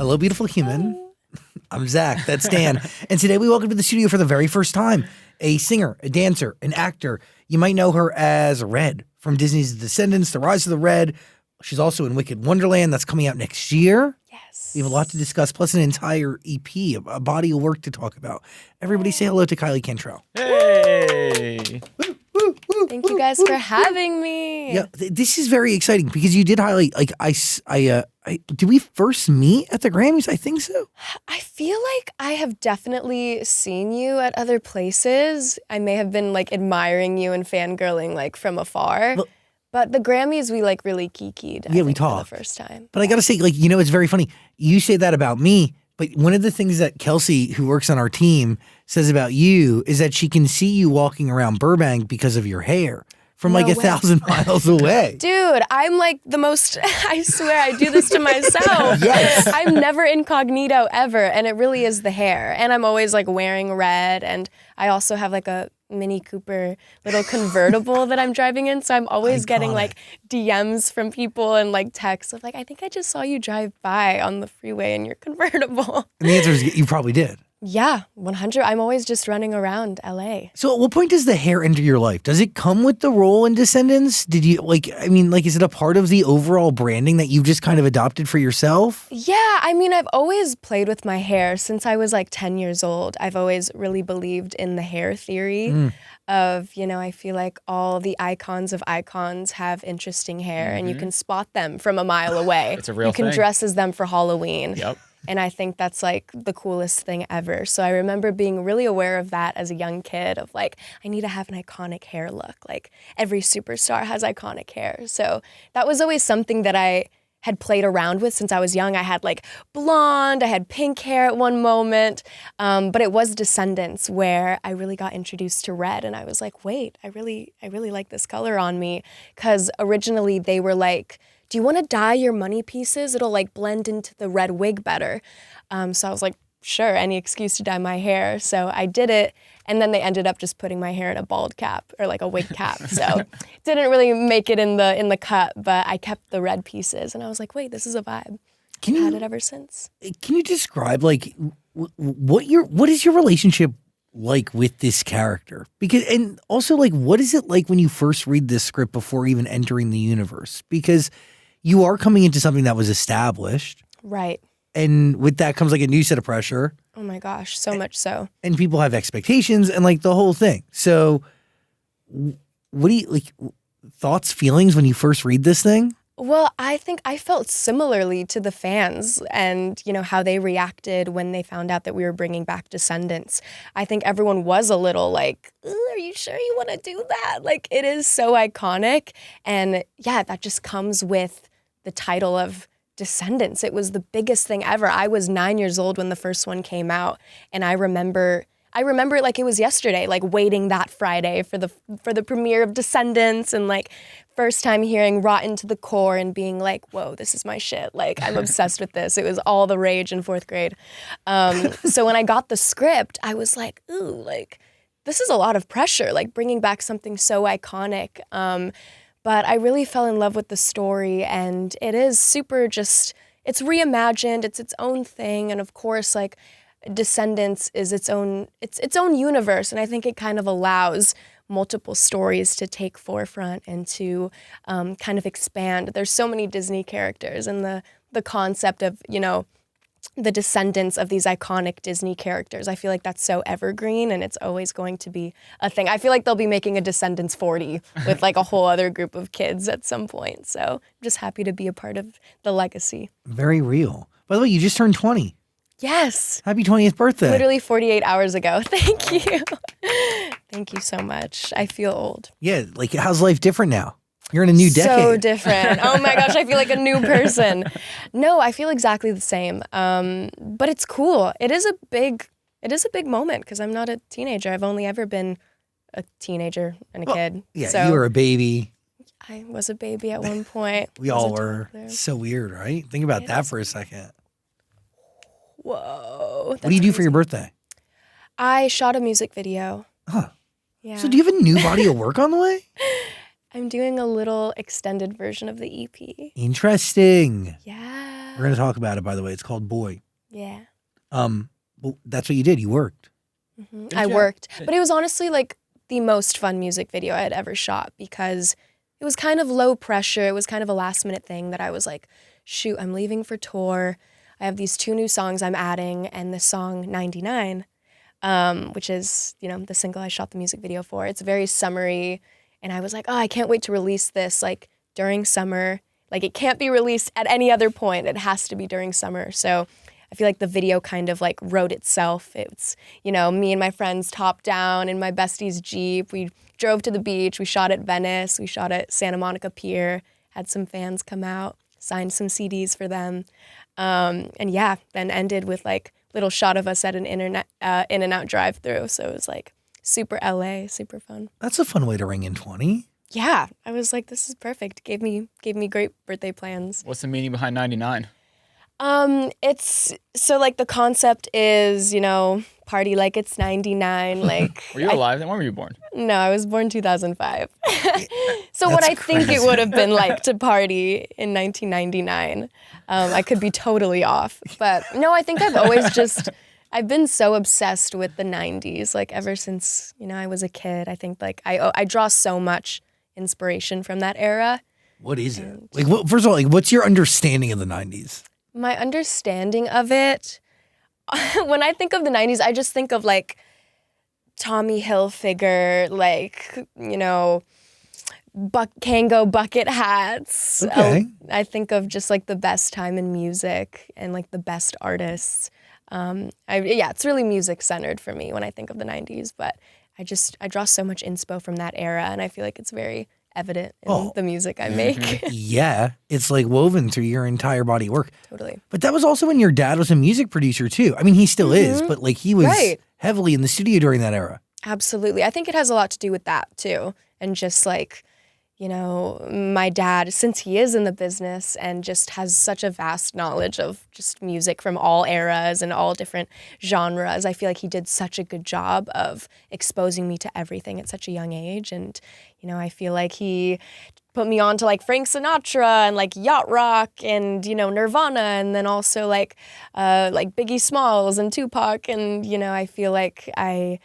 Hello, beautiful human. I'm Zach. That's Dan. And today we welcome to the studio for the very first time a singer, a dancer, an actor. You might know her as Red from Disney's Descendants, The Rise of the Red. She's also in Wicked Wonderland. That's coming out next year. Yes. We have a lot to discuss, plus an entire EP, a body of work to talk about. Everybody say hello to Kylie Cantrall. Hey! Woo, woo, woo, Thank you guys for having me. Yeah, this is very exciting because you did highlight, like, did we first meet at the Grammys? I think so. I feel like I have definitely seen you at other places. I may have been like admiring you and fangirling like from afar. Well, but the Grammys, we like really kikied. Yeah, we for talked the first time. But I got to say, like, it's very funny. You say that about me, but one of the things that Kelsey, who works on our team, says about you is that she can see you walking around Burbank because of your hair from like 1,000 miles away. Dude, I'm like the most, I swear I do this to myself. Yes. I'm never incognito ever. And it really is the hair. And I'm always like wearing red. And I also have like a Mini Cooper little convertible that I'm driving in. So I'm always getting like DMs from people and like texts of like, I think I just saw you drive by on the freeway in your convertible. And the answer is you probably did. Yeah, 100. I'm always just running around LA. So at what point does the hair enter your life? Does it come with the role in Descendants? Did you is it a part of the overall branding that you've just kind of adopted for yourself? Yeah, I mean, I've always played with my hair since I was like 10 years old. I've always really believed in the hair theory of, I feel like all the icons of icons have interesting hair and you can spot them from a mile away. It's a real thing. You can dress as them for Halloween. Yep. And I think that's like the coolest thing ever. So I remember being really aware of that as a young kid of like, I need to have an iconic hair look. Like every superstar has iconic hair. So that was always something that I had played around with since I was young. I had like blonde, I had pink hair at one moment, but it was Descendants where I really got introduced to red and I was like, wait, I really like this color on me. Because originally they were like, do you want to dye your money pieces? It'll like blend into the red wig better. So I was like, sure, any excuse to dye my hair. So I did it. And then they ended up just putting my hair in a bald cap or like a wig cap. So didn't really make it in the cut, but I kept the red pieces. And I was like, wait, this is a vibe. I've had it ever since. Can you describe like what is your relationship like with this character? Because, and also like, what is it like when you first read this script before even entering the universe? Because you are coming into something that was established. Right. And with that comes like a new set of pressure. Oh my gosh, so much so. And people have expectations and like the whole thing. So what do you like thoughts, feelings when you first read this thing? Well, I think I felt similarly to the fans and, how they reacted when they found out that we were bringing back Descendants. I think everyone was a little like, are you sure you want to do that? Like, it is so iconic. And yeah, that just comes with the title of Descendants. It was the biggest thing ever. I was 9 years old when the first one came out. And I remember it like it was yesterday, like waiting that Friday for the premiere of Descendants and like first time hearing Rotten to the Core and being like, whoa, this is my shit. Like I'm obsessed with this. It was all the rage in fourth grade. So when I got the script, I was like, ooh, like this is a lot of pressure, like bringing back something so iconic. But I really fell in love with the story and it is super it's reimagined, it's its own thing. And of course, like Descendants is its own universe. And I think it kind of allows multiple stories to take forefront and to kind of expand. There's so many Disney characters and the concept of, the descendants of these iconic Disney characters. I feel like that's so evergreen and it's always going to be a thing. I feel like they'll be making a Descendants 40 with like a whole other group of kids at some point. So I'm just happy to be a part of the legacy. Very real. By the way, you just turned 20. Yes. Happy 20th birthday. Literally 48 hours ago. Thank you. Thank you so much. I feel old. Yeah, like how's life different now? You're in a new decade. So different. Oh my gosh, I feel like a new person. No, I feel exactly the same. But it's cool. It is a big moment because I'm not a teenager. I've only ever been a teenager and a kid. Yeah, so you were a baby. I was a baby at one point. We all were. It's so weird, right? Think about that for a second. Whoa. What do you do for your birthday? I shot a music video. Huh. Yeah. So do you have a new body of work on the way? I'm doing a little extended version of the EP. Interesting. Yeah. We're going to talk about it, by the way. It's called B.O.Y. Yeah. Well, that's what you did. You worked. I worked. But it was honestly like the most fun music video I had ever shot because it was kind of low pressure. It was kind of a last minute thing that I was like, shoot, I'm leaving for tour. I have these 2 new songs I'm adding and the song 99, which is, the single I shot the music video for. It's very summery. And I was like, oh, I can't wait to release this like during summer. Like it can't be released at any other point. It has to be during summer. So I feel like the video kind of like wrote itself. It's, me and my friends top down in my bestie's Jeep. We drove to the beach. We shot at Venice. We shot at Santa Monica Pier. Had some fans come out, signed some CDs for them. And yeah, then ended with like little shot of us at an In-N-Out drive-thru. So it was like super LA, super fun. That's a fun way to ring in 20. Yeah, I was like, this is perfect. Gave me great birthday plans. What's the meaning behind 99? It's so like the concept is, party like it's 99. Like, Were you alive then? When were you born? No, I was born 2005. So what I think it would have been like to party in 1999. I could be totally off, but no, I think I've been so obsessed with the 90s, like ever since, I was a kid. I think like I draw so much inspiration from that era. What is it? Like, first of all, like, what's your understanding of the 90s? My understanding of it, when I think of the 90s, I just think of like Tommy Hilfiger, like, Kango bucket hats. Okay. I think of just like the best time in music and like the best artists. It's really music centered for me when I think of the 90s, but I draw so much inspo from that era and I feel like it's very evident in the music I make. Yeah, it's like woven through your entire body of work. Totally. But that was also when your dad was a music producer too. I mean, he still is, but like he was heavily in the studio during that era. Absolutely. I think it has a lot to do with that too. And just like, my dad, since he is in the business and just has such a vast knowledge of just music from all eras and all different genres, I feel like he did such a good job of exposing me to everything at such a young age. And, I feel like he put me on to like Frank Sinatra and like yacht rock and, Nirvana and then also like Biggie Smalls and Tupac. And, I feel like I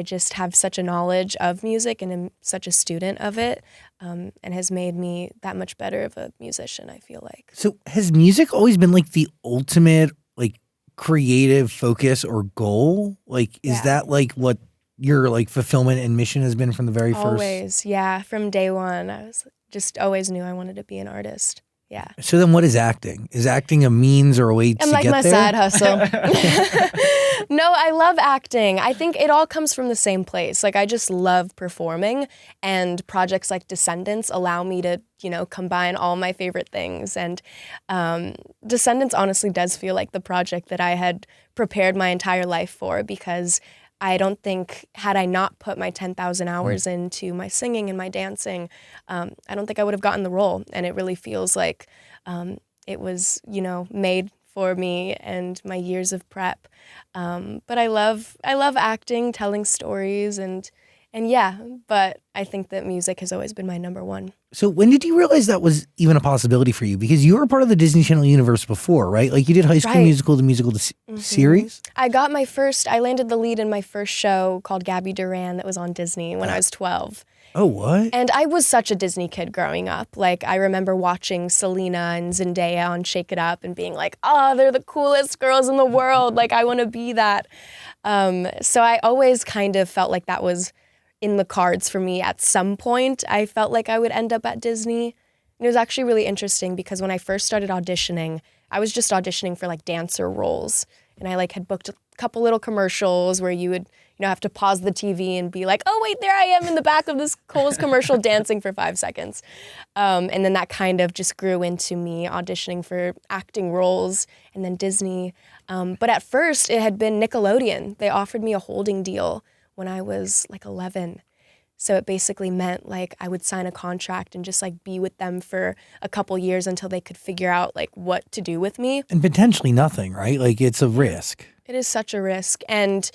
just have such a knowledge of music and am such a student of it, and has made me that much better of a musician, I feel like. So has music always been like the ultimate like creative focus or goal? Like, is that like what your like fulfillment and mission has been from the very first? Always, yeah. From day one, I was just always knew I wanted to be an artist. Yeah. So then what is acting? Is acting a means or a way to get there? I'm like my side hustle. No, I love acting. I think it all comes from the same place. Like I just love performing and projects like Descendants allow me to, combine all my favorite things. And Descendants honestly does feel like the project that I had prepared my entire life for because I don't think, had I not put my 10,000 hours into my singing and my dancing, I don't think I would have gotten the role. And it really feels like it was, made for me and my years of prep. But I love acting, telling stories, and yeah, but I think that music has always been my number one. So when did you realize that was even a possibility for you? Because you were part of the Disney Channel universe before, right? Like you did High School Musical, the musical series? I landed the lead in my first show called Gabby Duran that was on Disney when I was 12. Oh, what? And I was such a Disney kid growing up. Like, I remember watching Selena and Zendaya on Shake It Up and being like, oh, they're the coolest girls in the world. Like, I want to be that. So I always kind of felt like that was in the cards for me at some point. I felt like I would end up at Disney. And it was actually really interesting because when I first started auditioning, I was just auditioning for like dancer roles. And I like had booked a couple little commercials where you would, have to pause the TV and be like, oh wait, there I am in the back of this Kohl's commercial dancing for 5 seconds. And then that kind of just grew into me auditioning for acting roles and then Disney. But at first it had been Nickelodeon. They offered me a holding deal when I was like 11. So it basically meant like I would sign a contract and just like be with them for a couple years until they could figure out like what to do with me. And potentially nothing, right? Like it's a risk. It is such a risk. And,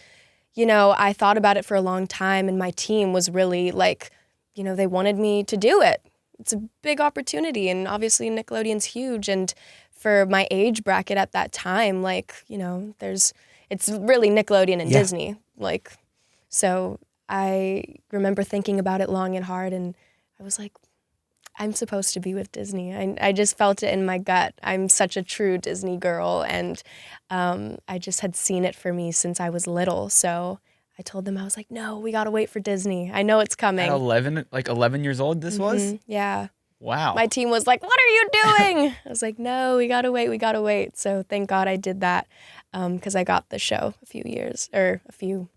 I thought about it for a long time and my team was really like they wanted me to do it. It's a big opportunity, and obviously Nickelodeon's huge. And for my age bracket at that time, like, it's really Nickelodeon and Disney. Like, so I remember thinking about it long and hard, and I was like, I'm supposed to be with Disney. I just felt it in my gut. I'm such a true Disney girl, and I just had seen it for me since I was little. So I told them, I was like, no, we got to wait for Disney. I know it's coming. At 11 years old this was? Yeah. Wow. My team was like, what are you doing? I was like, no, we got to wait. So thank God I did that, because I got the show a few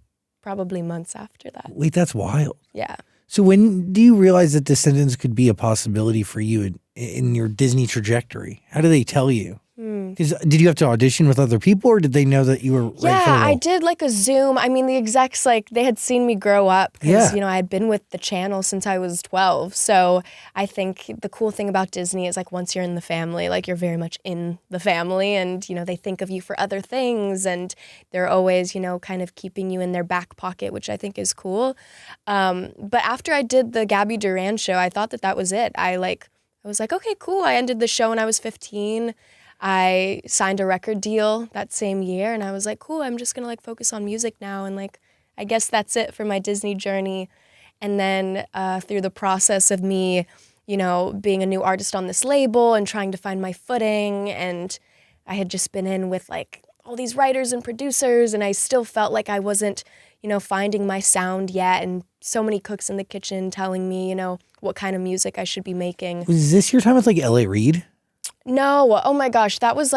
probably months after that. Wait, that's wild. Yeah. So when do you realize that Descendants could be a possibility for you in your Disney trajectory? How do they tell you? Because did you have to audition with other people, or did they know that you were right for the role? I did like a Zoom. I mean, the execs, they had seen me grow up because, I had been with the channel since I was 12. So I think the cool thing about Disney is, once you're in the family, you're very much in the family, and, they think of you for other things, and they're always, kind of keeping you in their back pocket, which I think is cool. But after I did the Gabby Duran show, I thought that was it. I was like, okay, cool. I ended the show when I was 15. I signed a record deal that same year, and I was like, cool, I'm just going to focus on music now. And I guess that's it for my Disney journey. And then through the process of me, being a new artist on this label and trying to find my footing, and I had just been in with all these writers and producers, and I still felt like I wasn't, finding my sound yet. And so many cooks in the kitchen telling me, what kind of music I should be making. Was this your time with L.A. Reid? No. Oh my gosh. That was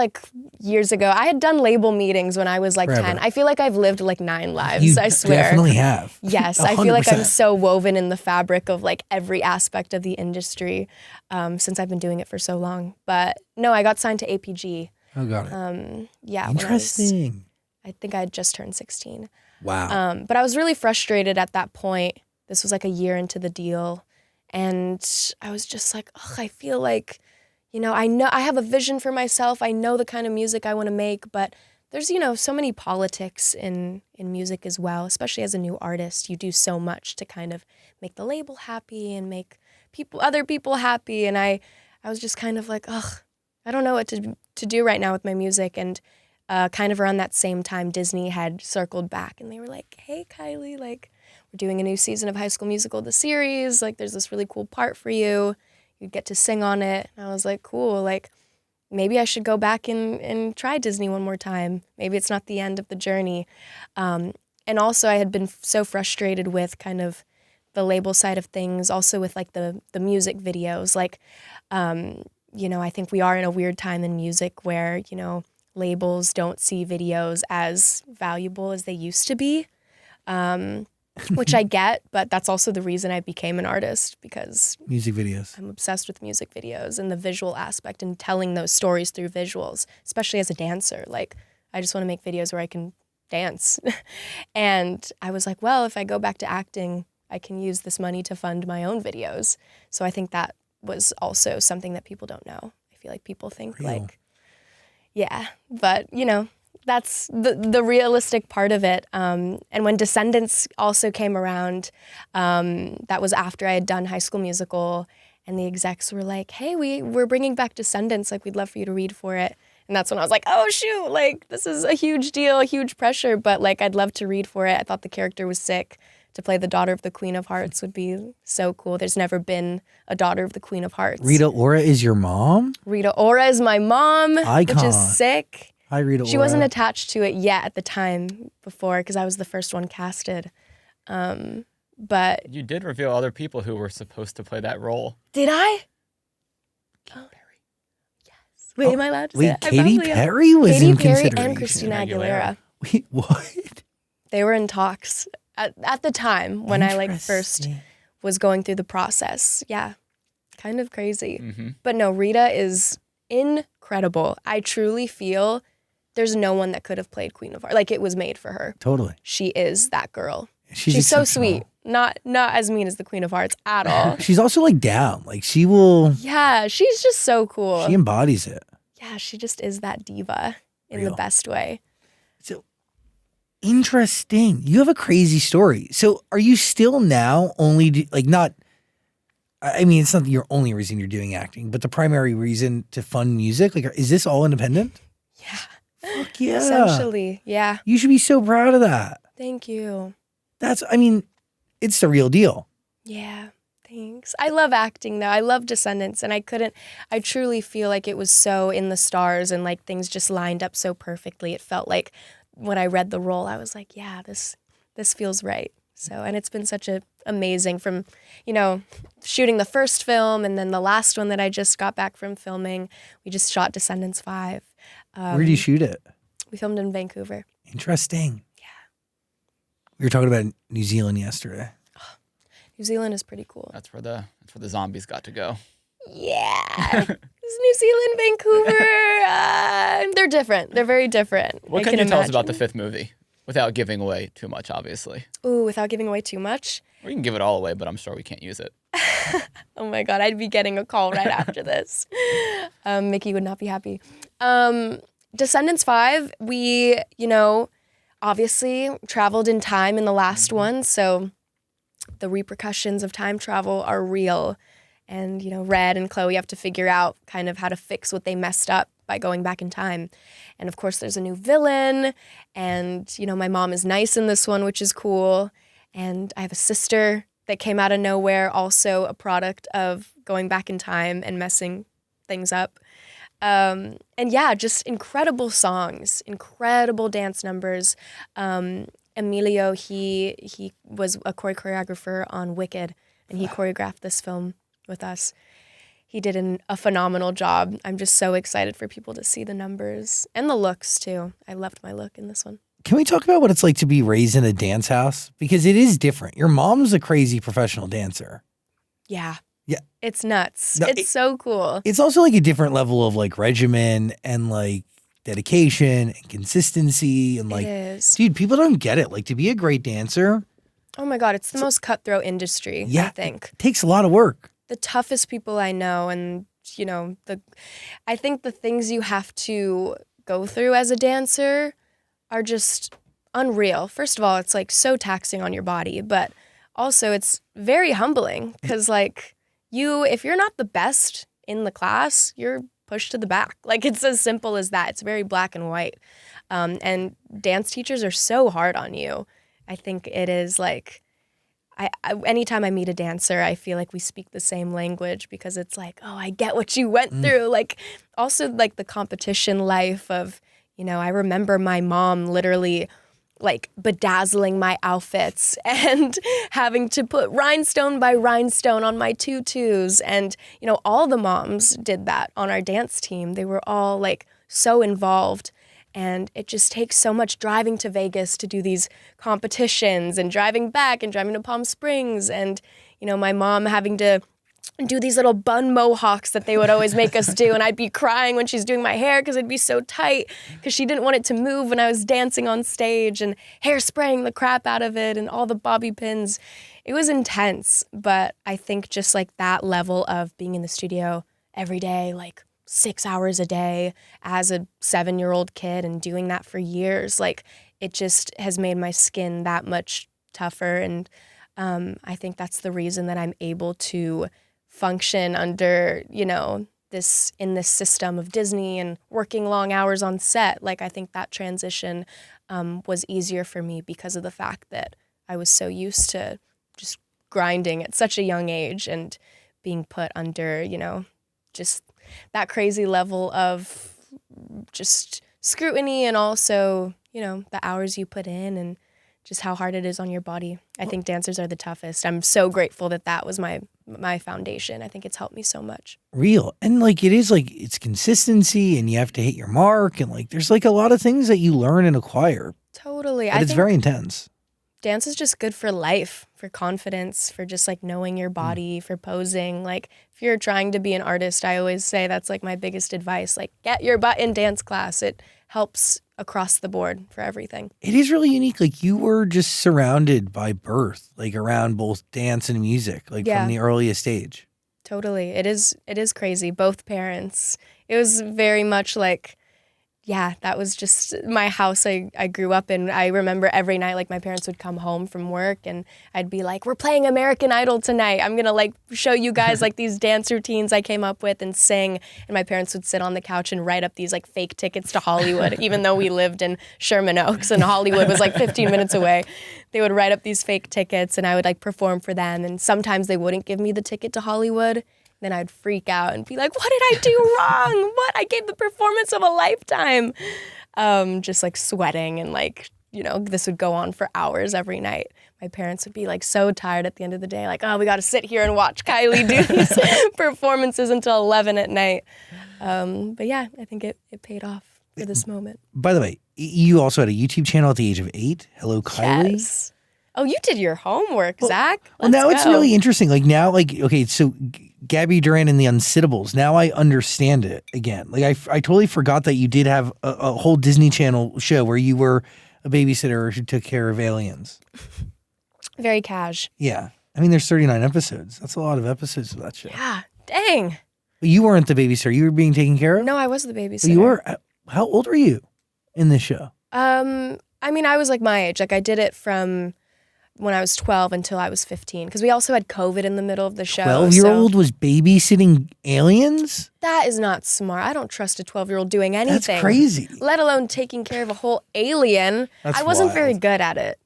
years ago. I had done label meetings when I was 10. I feel like I've lived 9 lives. I swear. Definitely have. Yes. 100%. I feel like I'm so woven in the fabric of every aspect of the industry since I've been doing it for so long. But no, I got signed to APG. Oh, got it. Yeah. Interesting. I think I had just turned 16. Wow. But I was really frustrated at that point. This was a year into the deal. And I was just I feel I know I have a vision for myself. I know the kind of music I want to make, but there's, so many politics in music as well, especially as a new artist. You do so much to kind of make the label happy and make other people happy. And I was just kind of I don't know what to do right now with my music. And kind of around that same time, Disney had circled back, and they were like, hey, Kylie, we're doing a new season of High School Musical, the series. There's this really cool part for you. You'd get to sing on it. And I was like, cool, maybe I should go back and try Disney one more time. Maybe it's not the end of the journey. And also I had been so frustrated with kind of the label side of things, also with the music videos. I think we are in a weird time in music where, labels don't see videos as valuable as they used to be. Which I get, but that's also the reason I became an artist, because music videos. I'm obsessed with music videos and the visual aspect and telling those stories through visuals, especially as a dancer. I just want to make videos where I can dance. And I was like, well, if I go back to acting, I can use this money to fund my own videos. So I think that was also something that people don't know. I feel like people think yeah, but that's the realistic part of it. And when Descendants also came around, that was after I had done High School Musical, and the execs were like, hey, we're bringing back Descendants. We'd love for you to read for it. And that's when I was like, oh, shoot, this is a huge deal, a huge pressure, but I'd love to read for it. I thought the character was sick. To play the daughter of the Queen of Hearts would be so cool. There's never been a daughter of the Queen of Hearts. Rita Ora is your mom? Rita Ora is my mom, Icon. Which is sick. Hi, Rita Ora. She wasn't attached to it yet at the time before, because I was the first one casted. But you did reveal other people who were supposed to play that role. Did I? Oh. Yes. Wait, am I allowed to say it? Katy Perry was Katy in Perry consideration. and Christina Aguilera. Wait, what? They were in talks at the time when I first was going through the process. Yeah, kind of crazy. Mm-hmm. But no, Rita is incredible. I truly feel there's no one that could have played Queen of Hearts. It was made for her. Totally. She is that girl. She's so sweet. Not as mean as the Queen of Hearts at all. She's also down. She will. Yeah, she's just so cool. She embodies it. Yeah, she just is that diva in Real. the best way. So interesting. You have a crazy story. So are you still now only not I mean, it's not your only reason you're doing acting, but the primary reason to fund music. Like, is this all independent? Yeah. Fuck yeah. Essentially, yeah. You should be so proud of that. Thank you. I mean, it's the real deal. Yeah. Thanks. I love acting though. I love Descendants, and I truly feel like it was so in the stars, and like things just lined up so perfectly. It felt like when I read the role, I was like, yeah, this feels right. So, and it's been such a amazing from, shooting the first film and then the last one that I just got back from filming. We just shot Descendants 5. Where did you shoot it? We filmed in Vancouver. Interesting. Yeah. We were talking about New Zealand yesterday. New Zealand is pretty cool. That's where the zombies got to go. Yeah. New Zealand, Vancouver, they're different. They're very different. What can you tell us about the 5th movie without giving away too much, obviously? Ooh, without giving away too much? Or you can give it all away, but I'm sure we can't use it. Oh my God, I'd be getting a call right after this. Mickey would not be happy. Descendants 5, we, obviously traveled in time in the last one, so the repercussions of time travel are real. And, Red and Chloe have to figure out kind of how to fix what they messed up by going back in time. And of course, there's a new villain. And, my mom is nice in this one, which is cool. And I have a sister that came out of nowhere, also a product of going back in time and messing things up. And yeah, just incredible songs, incredible dance numbers. Emilio, he was a choreographer on Wicked, and he choreographed this film with us. He did a phenomenal job. I'm just so excited for people to see the numbers and the looks too. I loved my look in this one. Can we talk about what it's like to be raised in a dance house? Because it is different. Your mom's a crazy professional dancer. Yeah. Yeah. It's nuts. No, it's so cool. It's also like a different level of like regimen and like dedication and consistency and like, it is. dude, people don't get it. Like to be a great dancer. Oh my God, it's the most cutthroat industry, I think. It takes a lot of work. The toughest people I know, and I think the things you have to go through as a dancer are just unreal. First of all, it's like so taxing on your body, but also it's very humbling because like if you're not the best in the class, you're pushed to the back. Like it's as simple as that. It's very black and white. And dance teachers are so hard on you. I think it is like, anytime I meet a dancer, I feel like we speak the same language because it's like, oh, I get what you went through. Like also like the competition life of, I remember my mom literally like bedazzling my outfits and having to put rhinestone by rhinestone on my tutus. And, all the moms did that on our dance team. They were all like so involved. And it just takes so much driving to Vegas to do these competitions and driving back and driving to Palm Springs. And, my mom having to do these little bun mohawks that they would always make us do. And I'd be crying when she's doing my hair because it'd be so tight because she didn't want it to move when I was dancing on stage, and hairspraying the crap out of it and all the bobby pins. It was intense. But I think just like that level of being in the studio every day, like 6 hours a day as a 7-year-old kid and doing that for years, like it just has made my skin that much tougher. And I think that's the reason that I'm able to function under, this system of Disney and working long hours on set. Like I think that transition was easier for me because of the fact that I was so used to just grinding at such a young age and being put under, just that crazy level of just scrutiny, and also, the hours you put in and just how hard it is on your body. I think dancers are the toughest. I'm so grateful that was my foundation. I think it's helped me so much. Real. And like it is like it's consistency, and you have to hit your mark, and like there's like a lot of things that you learn and acquire. Totally. But it's very intense. Dance is just good for life, for confidence, for just like knowing your body, for posing. Like if you're trying to be an artist, I always say that's like my biggest advice. Like get your butt in dance class. It helps across the board for everything. It is really unique. Like you were just surrounded by birth, like around both dance and music, like from the earliest age. Totally. It is crazy. Both parents. It was very much like, yeah, that was just my house I grew up in. I remember every night, like my parents would come home from work and I'd be like, we're playing American Idol tonight. I'm going to like show you guys like these dance routines I came up with and sing. And my parents would sit on the couch and write up these like fake tickets to Hollywood, even though we lived in Sherman Oaks and Hollywood was like 15 minutes away. They would write up these fake tickets and I would like perform for them. And sometimes they wouldn't give me the ticket to Hollywood. Then I'd freak out and be like, what did I do wrong? What? I gave the performance of a lifetime. Just like sweating and like, you know, this would go on for hours every night. My parents would be like so tired at the end of the day, like, oh, we got to sit here and watch Kylie do these performances until 11 at night. But yeah, I think it paid off for this moment. By the way, you also had a YouTube channel at the age of 8, Hello Kylie. Yes. Oh, you did your homework, Zach. Well, now it's go. really interesting. Like now, like, okay, so Gabby Duran and the Unsittables, now I understand it again. Like I totally forgot that you did have a whole Disney Channel show where you were a babysitter who took care of aliens. Very cash. Yeah. I mean, there's 39 episodes. That's a lot of episodes of that show. Yeah. Dang. But you weren't the babysitter. You were being taken care of? No, I was the babysitter. But you were, how old were you in this show? I mean, I was like my age. Like I did it from when I was 12 until I was 15. Because we also had COVID in the middle of the show. 12-year-old was babysitting aliens? That is not smart. I don't trust a 12-year-old doing anything. That's crazy. Let alone taking care of a whole alien. That's I wasn't wild. very good at it.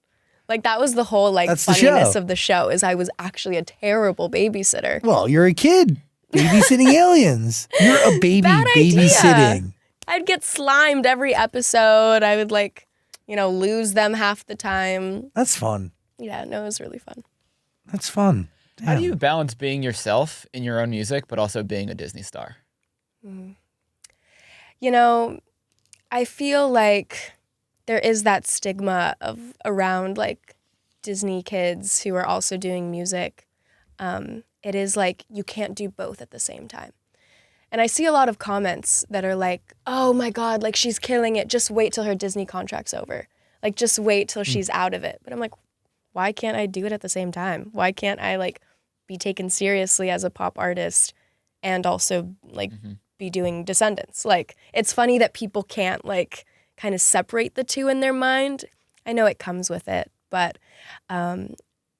Like that was the whole like That's the funniness show. of the show is I was actually a terrible babysitter. Well, you're a kid babysitting aliens. You're a baby Bad idea. babysitting. I'd get slimed every episode. I would like, you know, lose them half the time. That's fun. Yeah, no, it was really fun. That's fun. Damn. How do you balance being yourself in your own music, but also being a Disney star? You know, I feel like there is that stigma of around like Disney kids who are also doing music. It is like you can't do both at the same time. And I see a lot of comments that are like, oh my God, like she's killing it. Just wait till her Disney contract's over. Like just wait till she's out of it. But I'm like, why can't I do it at the same time? Why can't I like be taken seriously as a pop artist and also like be doing Descendants? Like it's funny that people can't like kind of separate the two in their mind. I know it comes with it, but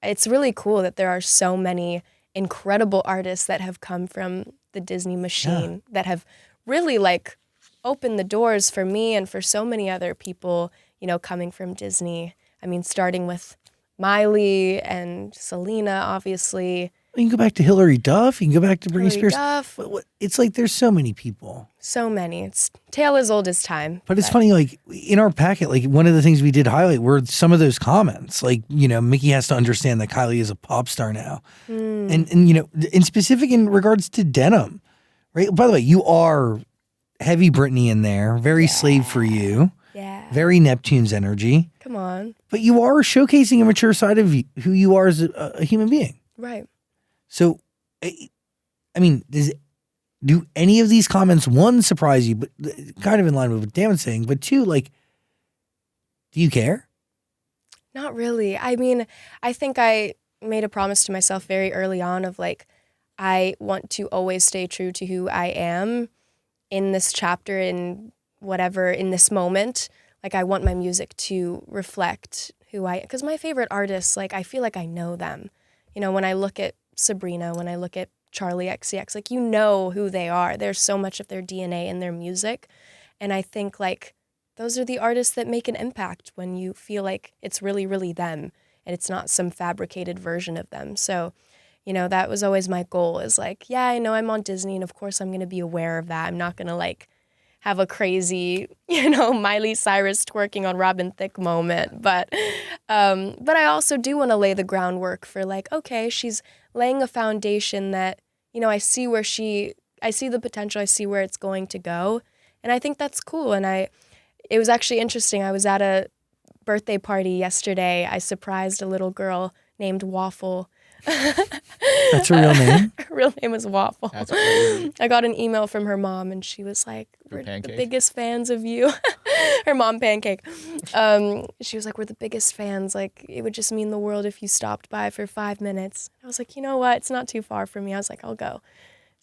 it's really cool that there are so many incredible artists that have come from the Disney machine that have really like opened the doors for me and for so many other people, you know, coming from Disney. I mean, starting with Miley and Selena, obviously. You can go back to Hillary Duff. You can go back to Britney Hillary Spears. Duff. It's like there's so many people. So many. It's tale as old as time. But it's funny, like in our packet, like one of the things we did highlight were some of those comments. Like, you know, Mickey has to understand that Kylie is a pop star now. And you know, in specific in regards to Denim, right? By the way, you are heavy Britney in there, very Slave for You. Yeah. Very Neptune's energy. Come on. But you are showcasing a mature side of who you are as a human being. Right. So, I mean, do any of these comments, one, surprise you, but kind of in line with what Dan was saying, but two, like, do you care? Not really. I mean, I think I made a promise to myself very early on of like, I want to always stay true to who I am in this chapter, in whatever, in this moment. Like, I want my music to reflect who I am. Because my favorite artists, like, I feel like I know them. You know, when I look at Sabrina, when I look at Charlie XCX, like, you know who they are. There's so much of their DNA in their music. And I think, like, those are the artists that make an impact when you feel like it's really, really them and it's not some fabricated version of them. So, you know, that was always my goal is like, yeah, I know I'm on Disney and of course I'm going to be aware of that. I'm not going to like have a crazy, you know, Miley Cyrus twerking on Robin Thicke moment. But I also do want to lay the groundwork for like, okay, she's laying a foundation that, you know, I see the potential, I see where it's going to go. And I think that's cool. And it was actually interesting. I was at a birthday party yesterday. I surprised a little girl named Waffle. That's her real name? Her real name is Waffle. That's crazy. I got an email from her mom and she was like, we're the Pancake? biggest fans of you. Her mom, Pancake. She was like, we're the biggest fans. Like, it would just mean the world if you stopped by for 5 minutes. I was like, you know what? It's not too far from me. I was like, I'll go.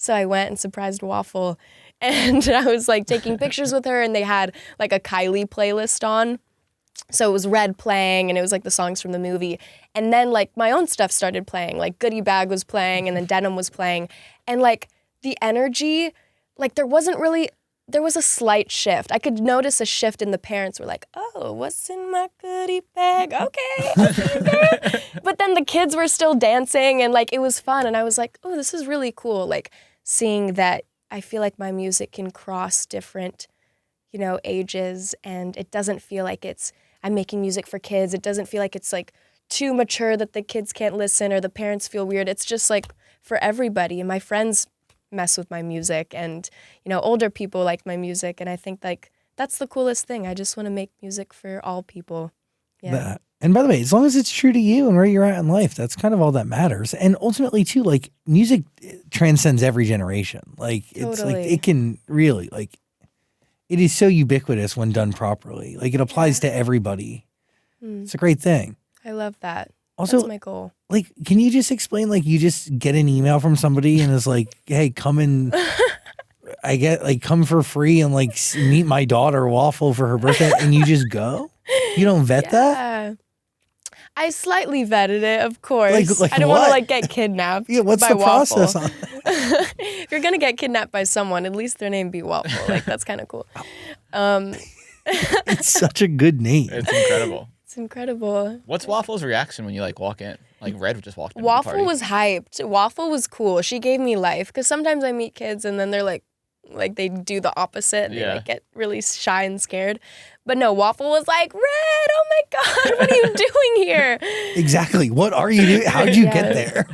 So I went and surprised Waffle, and I was like taking pictures with her, and they had like a Kylie playlist on. So it was Red playing, and it was like the songs from the movie. And then like my own stuff started playing, like Goodie Bag was playing, and then Denim was playing. And like the energy, like there was a slight shift. I could notice a shift in the parents were like, oh, what's in my goodie bag? Okay. But then the kids were still dancing, and like it was fun. And I was like, oh, this is really cool. Like seeing that I feel like my music can cross different, ages, and it doesn't feel like I'm making music for kids. It doesn't feel like it's like too mature that the kids can't listen or the parents feel weird. It's just like for everybody. And my friends mess with my music, and older people like my music, and I think like that's the coolest thing. I just want to make music for all people. Yeah. And by the way, as long as it's true to you and where you're at in life, that's kind of all that matters. And ultimately too, like music transcends every generation. Like it's like it can really like it is so ubiquitous when done properly. Like it applies to everybody. It's a great thing. I love that. Also, that's my goal. Like, can you just explain, like, you just get an email from somebody and it's like, hey, come for free and like meet my daughter Waffle for her birthday, and you just go? You don't vet that? I slightly vetted it, of course. Like I don't want to like get kidnapped. Yeah, what's by the Waffle. process on that? If you're gonna get kidnapped by someone, at least their name be Waffle. Like that's kind of cool. It's such a good name. It's incredible. It's incredible. What's Waffle's reaction when you like walk in? Like Red just walked in. Waffle was hyped. Waffle was cool. She gave me life, because sometimes I meet kids and then they're like they do the opposite. They like get really shy and scared. But no, Waffle was like, Red, oh my God, what are you doing here? Exactly. What are you doing? How'd you get there?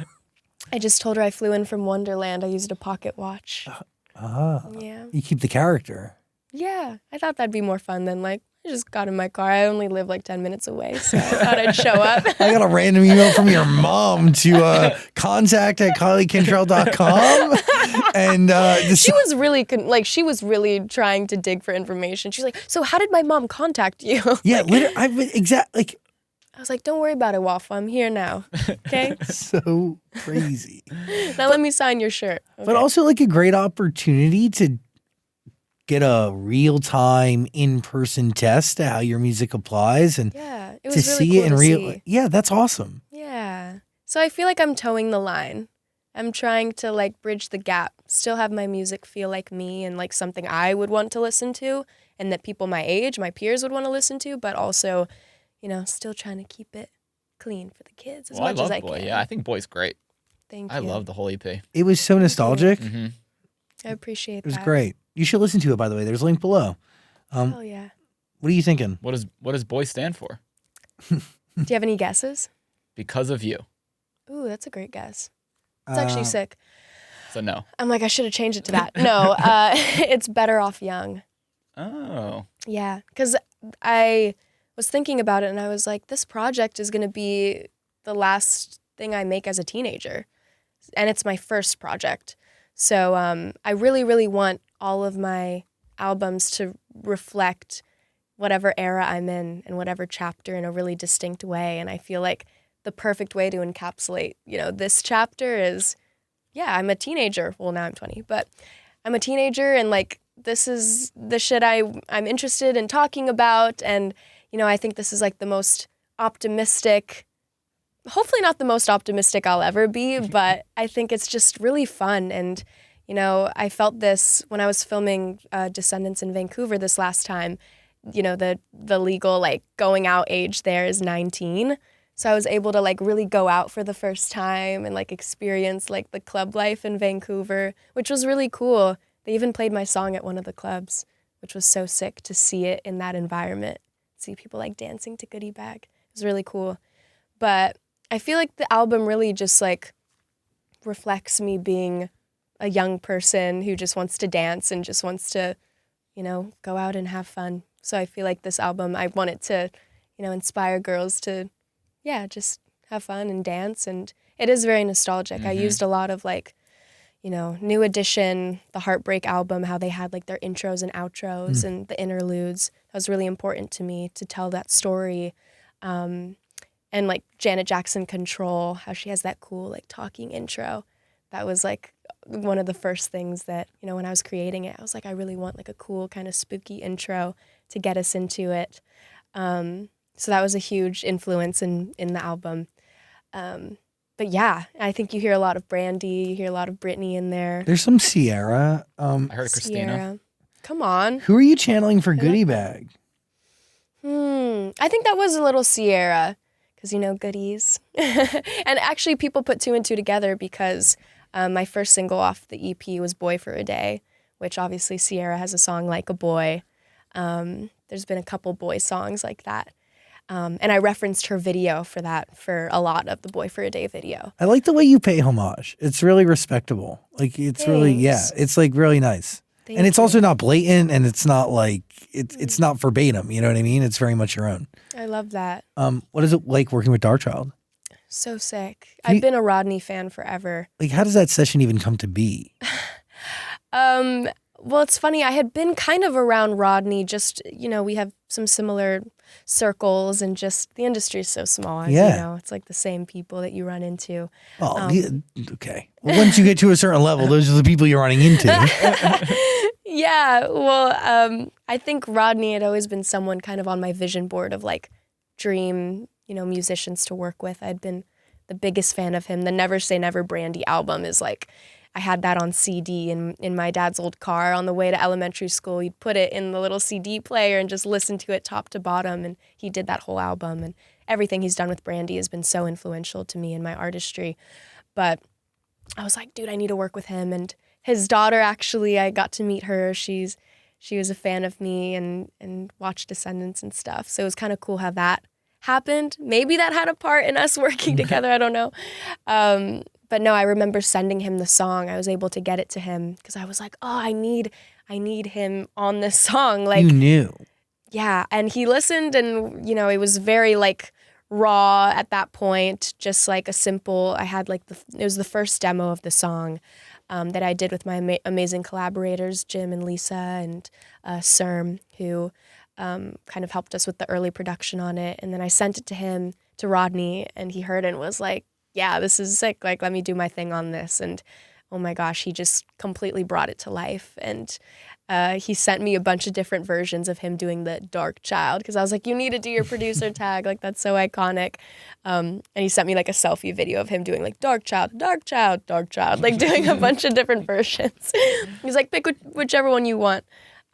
I just told her I flew in from Wonderland. I used a pocket watch. Yeah. You keep the character. Yeah. I thought that'd be more fun than like, I just got in my car. I only live like 10 minutes away, so I thought I'd show up. I got a random email from your mom to contact@kyliecantrall.com. And she was really she was really trying to dig for information. She's like, so how did my mom contact you? Yeah, literally, I was like, don't worry about it, Waffle. I'm here now. Okay? So crazy. Now let me sign your shirt. Okay? But also like a great opportunity to get a real-time in-person test to how your music applies, and it was to really see cool it in to real. see. Yeah, that's awesome. Yeah. So I feel like I'm towing the line. I'm trying to like bridge the gap, still have my music feel like me and like something I would want to listen to, and that people my age, my peers would want to listen to, but also, still trying to keep it clean for the kids as much as I can. Yeah, I think Boy's great. Thank you. I love the whole EP. It was so nostalgic. Mm-hmm. I appreciate that. It was great. You should listen to it, by the way. There's a link below. Oh, yeah. What are you thinking? What does Boy stand for? Do you have any guesses? Because of you. Ooh, that's a great guess. It's actually sick. So no. I'm like, I should have changed it to that. No, it's Better Off Young. Oh. Yeah, because I was thinking about it and I was like, this project is going to be the last thing I make as a teenager. And it's my first project. So I really, really want all of my albums to reflect whatever era I'm in and whatever chapter in a really distinct way. And I feel like the perfect way to encapsulate, this chapter is, I'm a teenager. Well, now I'm 20, but I'm a teenager, and like this is the shit I'm interested in talking about. And, I think this is like the most optimistic, hopefully not the most optimistic I'll ever be, but I think it's just really fun. And, I felt this when I was filming Descendants in Vancouver this last time. The legal like going out age there is 19. So I was able to like really go out for the first time and like experience like the club life in Vancouver, which was really cool. They even played my song at one of the clubs, which was so sick to see it in that environment. See people like dancing to Goodie Bag. It was really cool. But I feel like the album really just like reflects me being a young person who just wants to dance and just wants to, go out and have fun. So I feel like this album, I want it to, inspire girls to, just have fun and dance. And it is very nostalgic. Mm-hmm. I used a lot of like, New Edition, the Heartbreak album, how they had like their intros and outros and the interludes. That was really important to me to tell that story. And like Janet Jackson Control, how she has that cool like talking intro. That was like one of the first things that, when I was creating it, I was like, I really want like a cool kind of spooky intro to get us into it. So that was a huge influence in the album. But yeah, I think you hear a lot of Brandy, you hear a lot of Britney in there. There's some Sierra. I heard Christina. Sierra. Come on. Who are you channeling for Goodie Bag? I think that was a little Sierra, because, goodies. And actually people put two and two together because my first single off the EP was Boy for a Day, which obviously Sierra has a song like a boy. There's been a couple boy songs like that. And I referenced her video for that for a lot of the Boy for a Day video. I like the way you pay homage. It's really respectable. Like, it's really, it's like really nice. And it's also not blatant, and it's not like, it's not verbatim, you know what I mean? It's very much your own. I love that. What is it like working with Darkchild? So sick. I've been a Rodney fan forever. Like, how does that session even come to be? Well, it's funny. I had been kind of around Rodney, just, we have some similar circles, and just the industry is so small. As you know, it's like the same people that you run into. Oh, okay. Well, once you get to a certain level, those are the people you're running into. Yeah. Well, I think Rodney had always been someone kind of on my vision board of like dream, musicians to work with. I'd been the biggest fan of him. The Never Say Never Brandy album is like, I had that on CD in my dad's old car on the way to elementary school. He'd put it in the little CD player and just listen to it top to bottom. And he did that whole album. And everything he's done with Brandy has been so influential to me in my artistry. But I was like, dude, I need to work with him. And his daughter, actually, I got to meet her. She was a fan of me and watched Descendants and stuff. So it was kind of cool how that happened. Maybe that had a part in us working together. I don't know. But no, I remember sending him the song. I was able to get it to him because I was like, oh, I need him on this song. Like, you knew. Yeah. And he listened, and, it was very like raw at that point. Just like a simple, I had like it was the first demo of the song that I did with my amazing collaborators, Jim and Lisa and Serm, who kind of helped us with the early production on it. And then I sent it to him, to Rodney, and he heard it and was like, yeah, this is sick. Like, let me do my thing on this. And oh my gosh, he just completely brought it to life. And he sent me a bunch of different versions of him doing the Darkchild, because I was like, you need to do your producer tag. Like, that's so iconic. And he sent me like a selfie video of him doing like Darkchild, Darkchild, Darkchild, like doing a bunch of different versions. He's like, pick whichever one you want.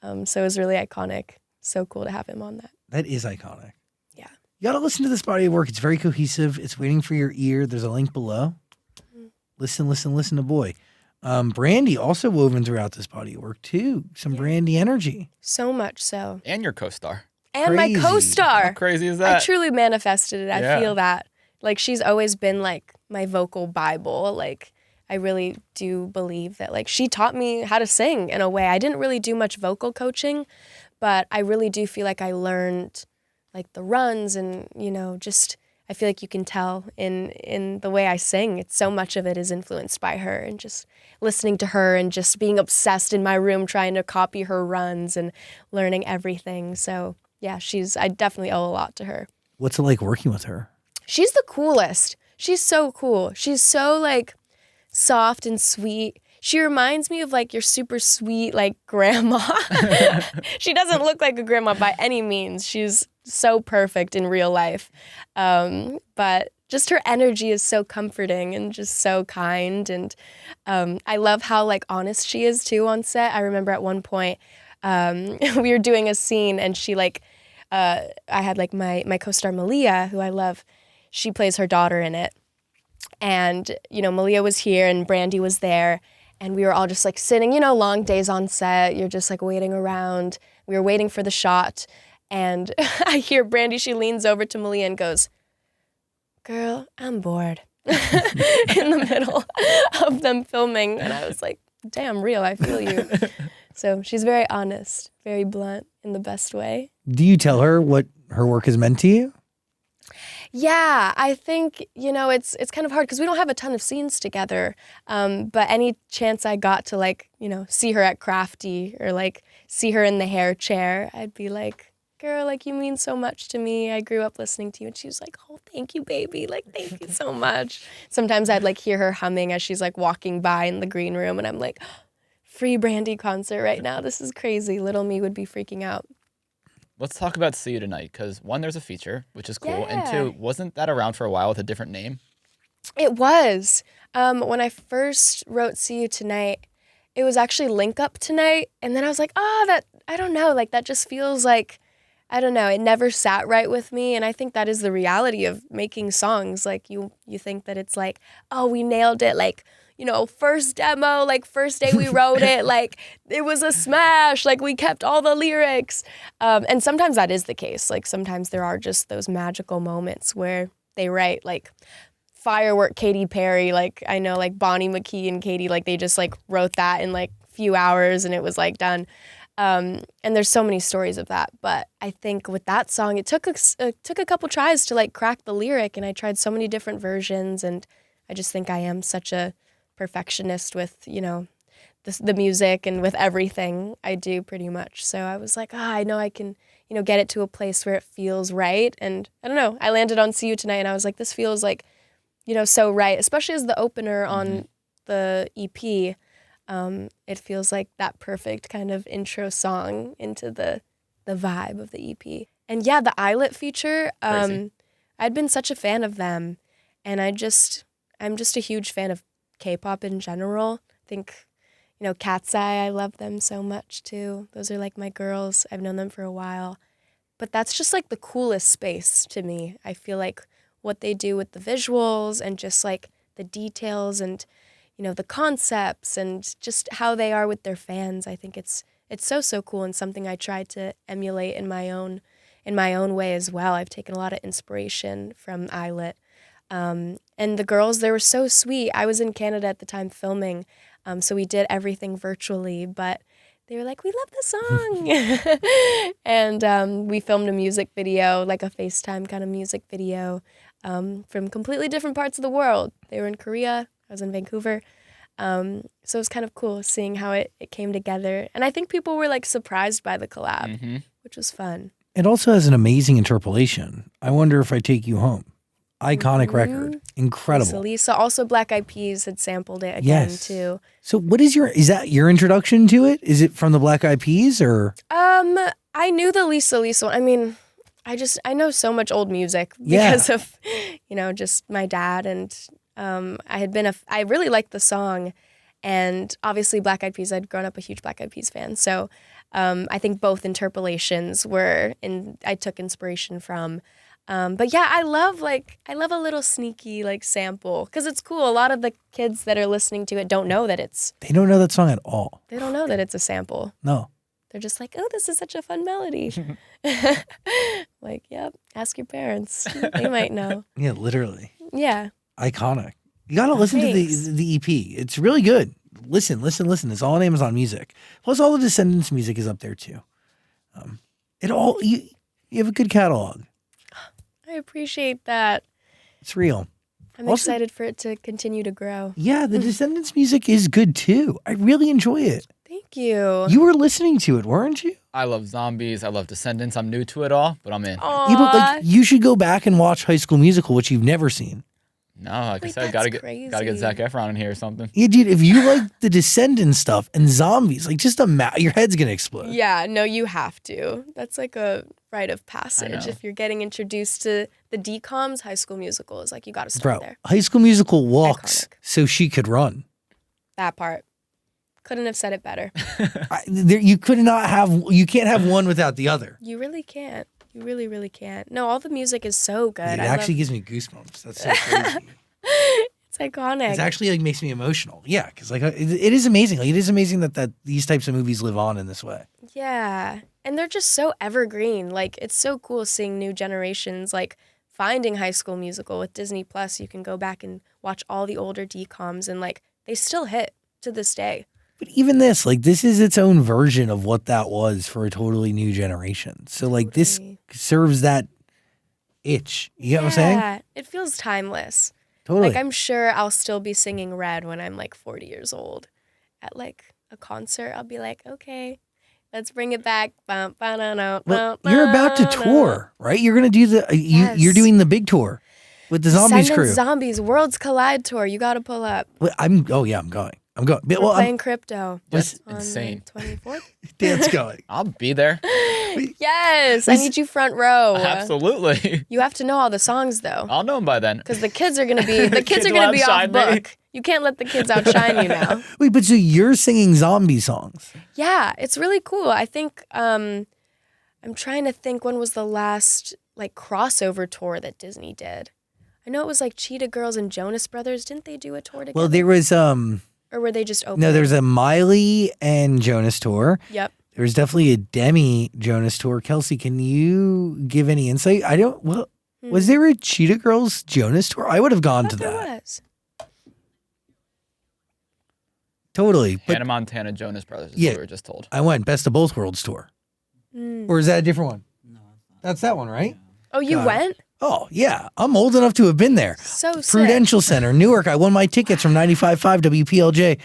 So it was really iconic. So cool to have him on that. That is iconic. Yeah. You got to listen to this body of work. It's very cohesive. It's waiting for your ear. There's a link below. Listen to Boy. Brandy also woven throughout this body of work too. Some Brandy energy. So much so. And your co-star. And Crazy. my co-star. How crazy is that? I truly manifested it. Yeah. I feel that. Like, she's always been like my vocal Bible. Like, I really do believe that, like, she taught me how to sing in a way. I didn't really do much vocal coaching, but I really do feel like I learned like the runs and, just I feel like you can tell in the way I sing. It's so much of it is influenced by her, and just listening to her and just being obsessed in my room trying to copy her runs and learning everything. So yeah, I definitely owe a lot to her. What's it like working with her? She's the coolest. She's so cool. She's so like soft and sweet. She reminds me of like your super sweet like grandma. She doesn't look like a grandma by any means. She's so perfect in real life. But just her energy is so comforting and just so kind. And I love how like honest she is too on set. I remember at one point we were doing a scene, and she like, I had like my co-star Malia, who I love. She plays her daughter in it. And, Malia was here and Brandy was there. And we were all just like sitting, long days on set. You're just like waiting around. We were waiting for the shot. And I hear Brandy, she leans over to Malia and goes, "Girl, I'm bored." In the middle of them filming. And I was like, damn, real, I feel you. So she's very honest, very blunt in the best way. Do you tell her what her work has meant to you? Yeah, I think, it's kind of hard because we don't have a ton of scenes together. But any chance I got to like, see her at Crafty or like see her in the hair chair, I'd be like, girl, like, you mean so much to me. I grew up listening to you. And she was like, oh, thank you, baby. Like, thank you so much. Sometimes I'd like hear her humming as she's like walking by in the green room. And I'm like, free Brandy concert right now. This is crazy. Little me would be freaking out. Let's talk about See You Tonight, because one, there's a feature, which is cool. And Yeah. two, wasn't that around for a while with a different name? It was. When I first wrote See You Tonight, it was actually Link Up Tonight. And then I was like, I don't know. Like, that just feels like, I don't know. It never sat right with me. And I think that is the reality of making songs. Like, you think that it's like, oh, we nailed it. Like, you know, first demo, like first day we wrote it, like it was a smash, like we kept all the lyrics. And sometimes that is the case. Like sometimes there are just those magical moments where they write like firework Katy Perry. Like I know like Bonnie McKee and Katy, like they just like wrote that in like a few hours and it was like done. And there's so many stories of that. But I think with that song, it took a couple tries to like crack the lyric, and I tried so many different versions. And I just think I am such a perfectionist with, you know, the music and with everything I do pretty much. So I was like, I know I can, you know, get it to a place where it feels right. And I don't know, I landed on See You Tonight and I was like, this feels like, you know, so right, especially as the opener on the EP. It feels like that perfect kind of intro song into the vibe of the EP. And yeah, the Eyelet feature, I'd been such a fan of them, and I'm just a huge fan of K-pop in general. I think, you know, Cat's Eye, I love them so much too. Those are like my girls. I've known them for a while. But that's just like the coolest space to me. I feel like what they do with the visuals and just like the details and, you know, the concepts and just how they are with their fans. I think it's so cool, and something I try to emulate in my own way as well. I've taken a lot of inspiration from Eyelet. And the girls, they were so sweet. I was in Canada at the time filming, so we did everything virtually, but they were like, we love the song. And we filmed a music video, like a FaceTime kind of music video, from completely different parts of the world. They were in Korea, I was in Vancouver. So it was kind of cool seeing how it came together. And I think people were like surprised by the collab, which was fun. It also has an amazing interpolation. I Wonder If I Take You Home. Iconic record. Incredible. Lisa. Also Black Eyed Peas had sampled it again too. So is that your introduction to it? Is it from the Black Eyed Peas or? I knew the Lisa one. I mean, I know so much old music because of, you know, just my dad, and I really liked the song, and obviously Black Eyed Peas, I'd grown up a huge Black Eyed Peas fan. So I think both interpolations I took inspiration from. But yeah, I love a little sneaky like sample, because it's cool. A lot of the kids that are listening to it don't know that they don't know that song at all. They don't know that it's a sample. No. They're just like, oh, this is such a fun melody. Like, yep, ask your parents. They might know. Yeah, literally. Yeah. Iconic. You got to listen to the EP. It's really good. Listen. It's all on Amazon Music. Plus all the Descendants music is up there too. You have a good catalog. I appreciate that. It's real. I'm excited for it to continue to grow. Yeah, the Descendants music is good too. I really enjoy it. Thank you. You were listening to it, weren't you? I love Zombies. I love Descendants. I'm new to it all, but I'm in. Aww. Yeah, but like, you should go back and watch High School Musical, which you've never seen. No, like I said, that's gotta get Zac Efron in here or something. Yeah, dude, if you like the Descendants stuff and Zombies, like just your head's gonna explode. Yeah, no, you have to. That's like a rite of passage. If you're getting introduced to the DComs, High School Musical is like, you got to start there. High School Musical walks so she could run. That part. Couldn't have said it better. You can't have one without the other. You really can't. You really, really can't. No, all the music is so good. It actually gives me goosebumps. That's so crazy. It's iconic. It actually like makes me emotional. Yeah, because like it is amazing. Like, it is amazing that these types of movies live on in this way. Yeah, and they're just so evergreen. Like, it's so cool seeing new generations like finding High School Musical with Disney Plus. You can go back and watch all the older DComs, and like they still hit to this day. But even this is its own version of what that was for a totally new generation. So like this serves that itch. You know what I'm saying? Yeah, it feels timeless. Totally. Like, I'm sure I'll still be singing Red when I'm like 40 years old at like a concert. I'll be like, okay, Let's bring it back. Well, you're about to tour, right? You're going to do you're doing the big tour with the Zombies crew. Zombies Worlds Collide tour. You got to pull up. Well, I'm going. We're playing crypto. That's on insane. The 24th. Dan's going. I'll be there. Yes, I need you front row. Absolutely. You have to know all the songs though. I'll know them by then. Because the kids are gonna be off book. You can't let the kids outshine you now. Wait, but so you're singing zombie songs? Yeah, it's really cool. I think I'm trying to think when was the last like crossover tour that Disney did. I know it was like Cheetah Girls and Jonas Brothers. Didn't they do a tour together? Well, there was or were they just open? No, there's a Miley and Jonas tour. Yep. There was definitely a Demi Jonas tour. Kelsey, can you give any insight? Was there a Cheetah Girls Jonas tour? I would have gone to that. There was. Totally. But Hannah Montana Jonas Brothers is what we were just told. I went Best of Both Worlds tour. Or is that a different one? No. That's that one, right? Oh, you went? Oh, yeah. I'm old enough to have been there. So sick. Prudential Center, Newark. I won my tickets from 95.5 WPLJ,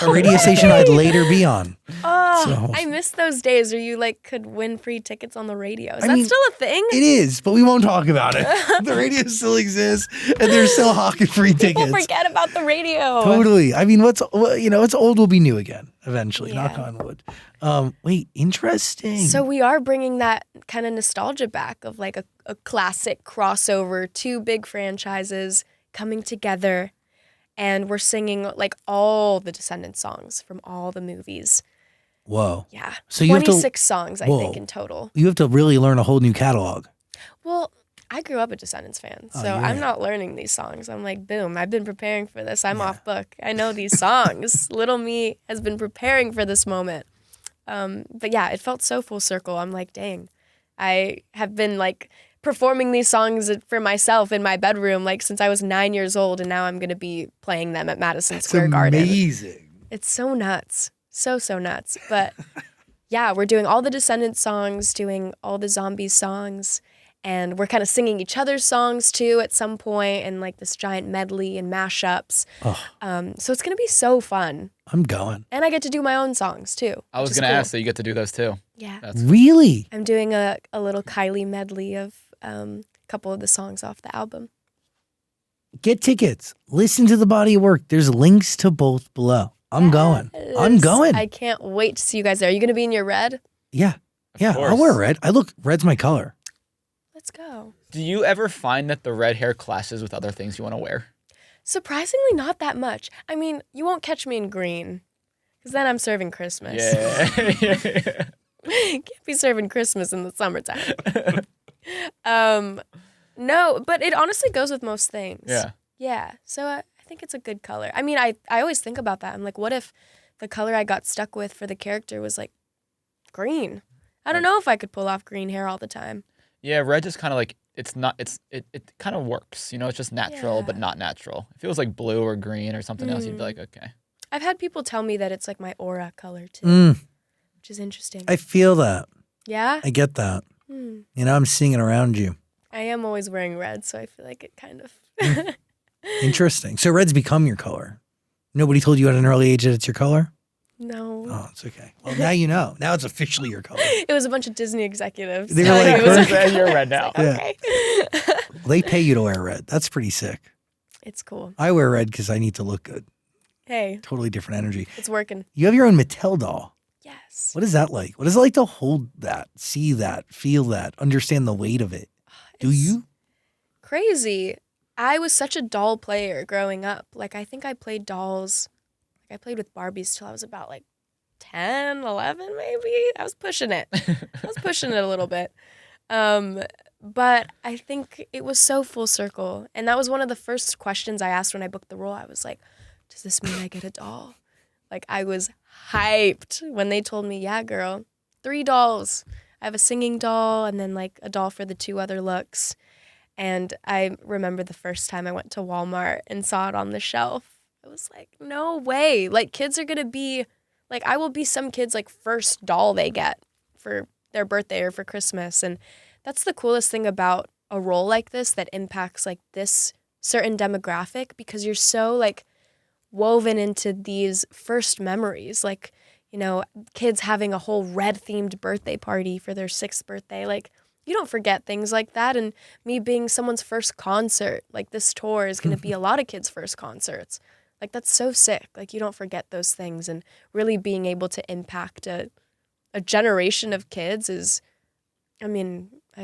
a radio station I'd later be on. Oh, I miss those days where you like could win free tickets on the radio. Is that still a thing? It is, but we won't talk about it. The radio still exists, and there's still hockey free tickets. People forget about the radio. Totally. I mean, what's old will be new again eventually. Yeah. Knock on wood. Wait, interesting. So we are bringing that kind of nostalgia back of like a classic crossover, two big franchises coming together, and we're singing like all the Descendants songs from all the movies. Whoa. Yeah. So 26 songs, I think, in total. You have to really learn a whole new catalog. Well, I grew up a Descendants fan, so I'm not learning these songs. I'm like, boom, I've been preparing for this. I'm off book. I know these songs. Little me has been preparing for this moment. But yeah, it felt so full circle. I'm like, dang, I have been like performing these songs for myself in my bedroom like since I was 9 years old, and now I'm going to be playing them at Madison Square Garden. Amazing. It's so nuts. So nuts. But yeah, we're doing all the Descendants songs, doing all the Zombies songs, and we're kind of singing each other's songs too at some point, and like this giant medley and mashups. So it's going to be so fun. I'm going. And I get to do my own songs too. I was going to ask that you get to do those too. Yeah. Really? I'm doing a little Kylie medley of a couple of the songs off the album. Get tickets. Listen to the body of work. There's links to both below. I'm going. I can't wait to see you guys there. Are you going to be in your red? Yeah. I'll wear red. Red's my color. Let's go. Do you ever find that the red hair clashes with other things you want to wear? Surprisingly, not that much. I mean, you won't catch me in green, because then I'm serving Christmas. Yeah. Can't be serving Christmas in the summertime. No, but it honestly goes with most things. Yeah. Yeah. So I think it's a good color. I mean, I always think about that. I'm like, what if the color I got stuck with for the character was like green? I don't know if I could pull off green hair all the time. Yeah, red just kind of like, it kind of works. You know, it's just natural, but not natural. If it was like blue or green or something else, you'd be like, okay. I've had people tell me that it's like my aura color too, which is interesting. I feel that. Yeah? I get that. You know, I'm seeing it around you. I am always wearing red, so I feel like it kind of... Interesting. So red's become your color. Nobody told you at an early age that it's your color? No. Oh, it's okay. Well, now you know. Now it's officially your color. It was a bunch of Disney executives. They were like, you're red now. Okay. They pay you to wear red. That's pretty sick. It's cool. I wear red because I need to look good. Hey. Totally different energy. It's working. You have your own Mattel doll. Yes. What is that like? What is it like to hold that, see that, feel that, understand the weight of it? Do you? Crazy. I was such a doll player growing up. Like, I think I played dolls. Like, I played with Barbies till I was about like 10, 11 maybe. I was pushing it. A little bit. But I think it was so full circle. And that was one of the first questions I asked when I booked the role. I was like, does this mean I get a doll? Like, I was hyped when they told me, yeah, girl, 3 dolls. I have a singing doll and then like a doll for the 2 other looks. And I remember the first time I went to Walmart and saw it on the shelf. I was like, no way. Like, kids are going to be, like, I will be some kid's, like, first doll they get for their birthday or for Christmas. And that's the coolest thing about a role like this that impacts, like, this certain demographic, because you're so, like, woven into these first memories. Like, kids having a whole red-themed birthday party for their 6th birthday. Like, you don't forget things like that. And me being someone's first concert, like this tour is going to be a lot of kids' first concerts. Like, that's so sick. Like, you don't forget those things. And really being able to impact a generation of kids is, I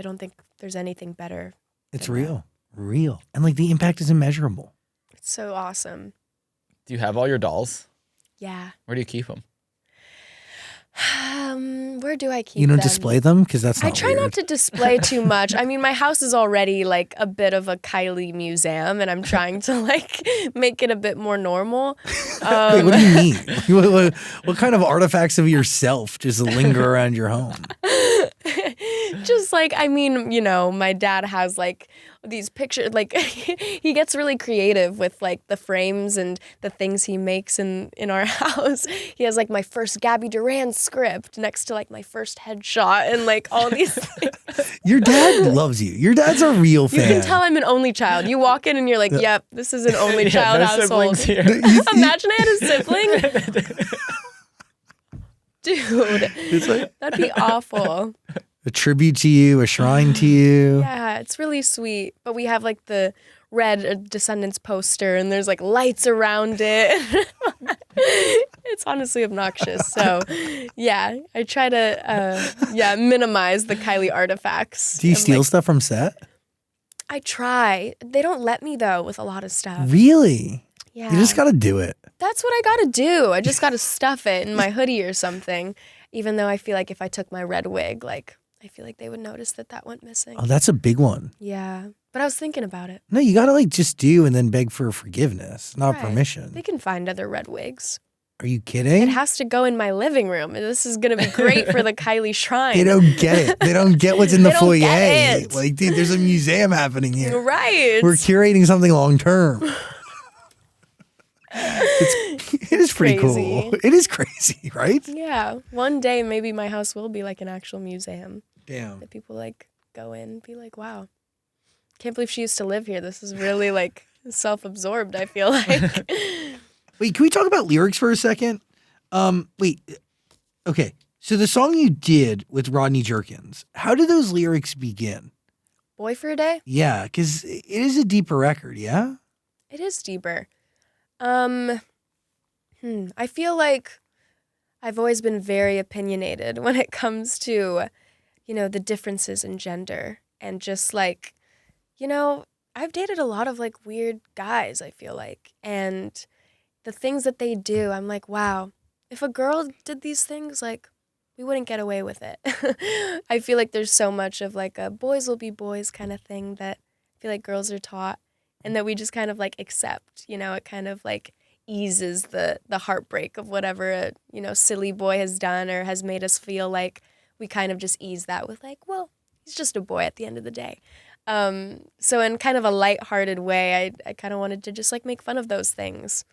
don't think there's anything better. It's real. And like the impact is immeasurable. It's so awesome. Do you have all your dolls? Yeah. Where do you keep them? Where do I keep them? You don't display them? Because that's not I try weird. not to display too much. My house is already like a bit of a Kylie museum, and I'm trying to like make it a bit more normal. Wait, what do you mean? What kind of artifacts of yourself just linger around your home? Just like, my dad has like these pictures, like he gets really creative with like the frames and the things he makes in our house. He has like my first Gabby Duran script next to like my first headshot and like all these things. Your dad loves you. Your dad's a real fan. You can tell I'm an only child. You walk in and you're like, yep, this is an only child no household. siblings here. Imagine I had a sibling. Dude, It's like that'd be awful. a tribute to you, a shrine to you. Yeah, it's really sweet. But we have like the red Descendants poster and there's like lights around it. It's honestly obnoxious. So yeah, I try to minimize the Kylie artifacts. Do you steal stuff from set? I try. They don't let me though with a lot of stuff. Really? Yeah. You just got to do it. That's what I gotta do. I just gotta stuff it in my hoodie or something. Even though I feel like if I took my red wig, like I feel like they would notice that went missing. Oh, that's a big one. Yeah. But I was thinking about it. No, you got to like just do and then beg for forgiveness, not Right. permission. They can find other red wigs. Are you kidding? It has to go in my living room. This is going to be great for the Kylie shrine. They don't get it. They don't get what's in the They don't foyer. get it. Like, dude, there's a museum happening here. Right. We're curating something long term. It is pretty crazy. cool. It is crazy, right? Yeah. One day, maybe my house will be like an actual museum Damn. that people like go in and be like, wow, can't believe she used to live here. This is really like self-absorbed, I feel like. Wait, can we talk about lyrics for a second? Okay. So the song you did with Rodney Jerkins, how did those lyrics begin? Boy for a Day? Yeah, because it is a deeper record, yeah? It is deeper. I feel like I've always been very opinionated when it comes to, the differences in gender. And just like, I've dated a lot of like weird guys, I feel like. And the things that they do, I'm like, wow, if a girl did these things, like, we wouldn't get away with it. I feel like there's so much of like a boys will be boys kind of thing that I feel like girls are taught and that we just kind of like accept, it kind of like eases the heartbreak of whatever a, silly boy has done or has made us feel like we kind of just ease that with like, well, he's just a boy at the end of the day. So in kind of a lighthearted way, I kind of wanted to just like make fun of those things.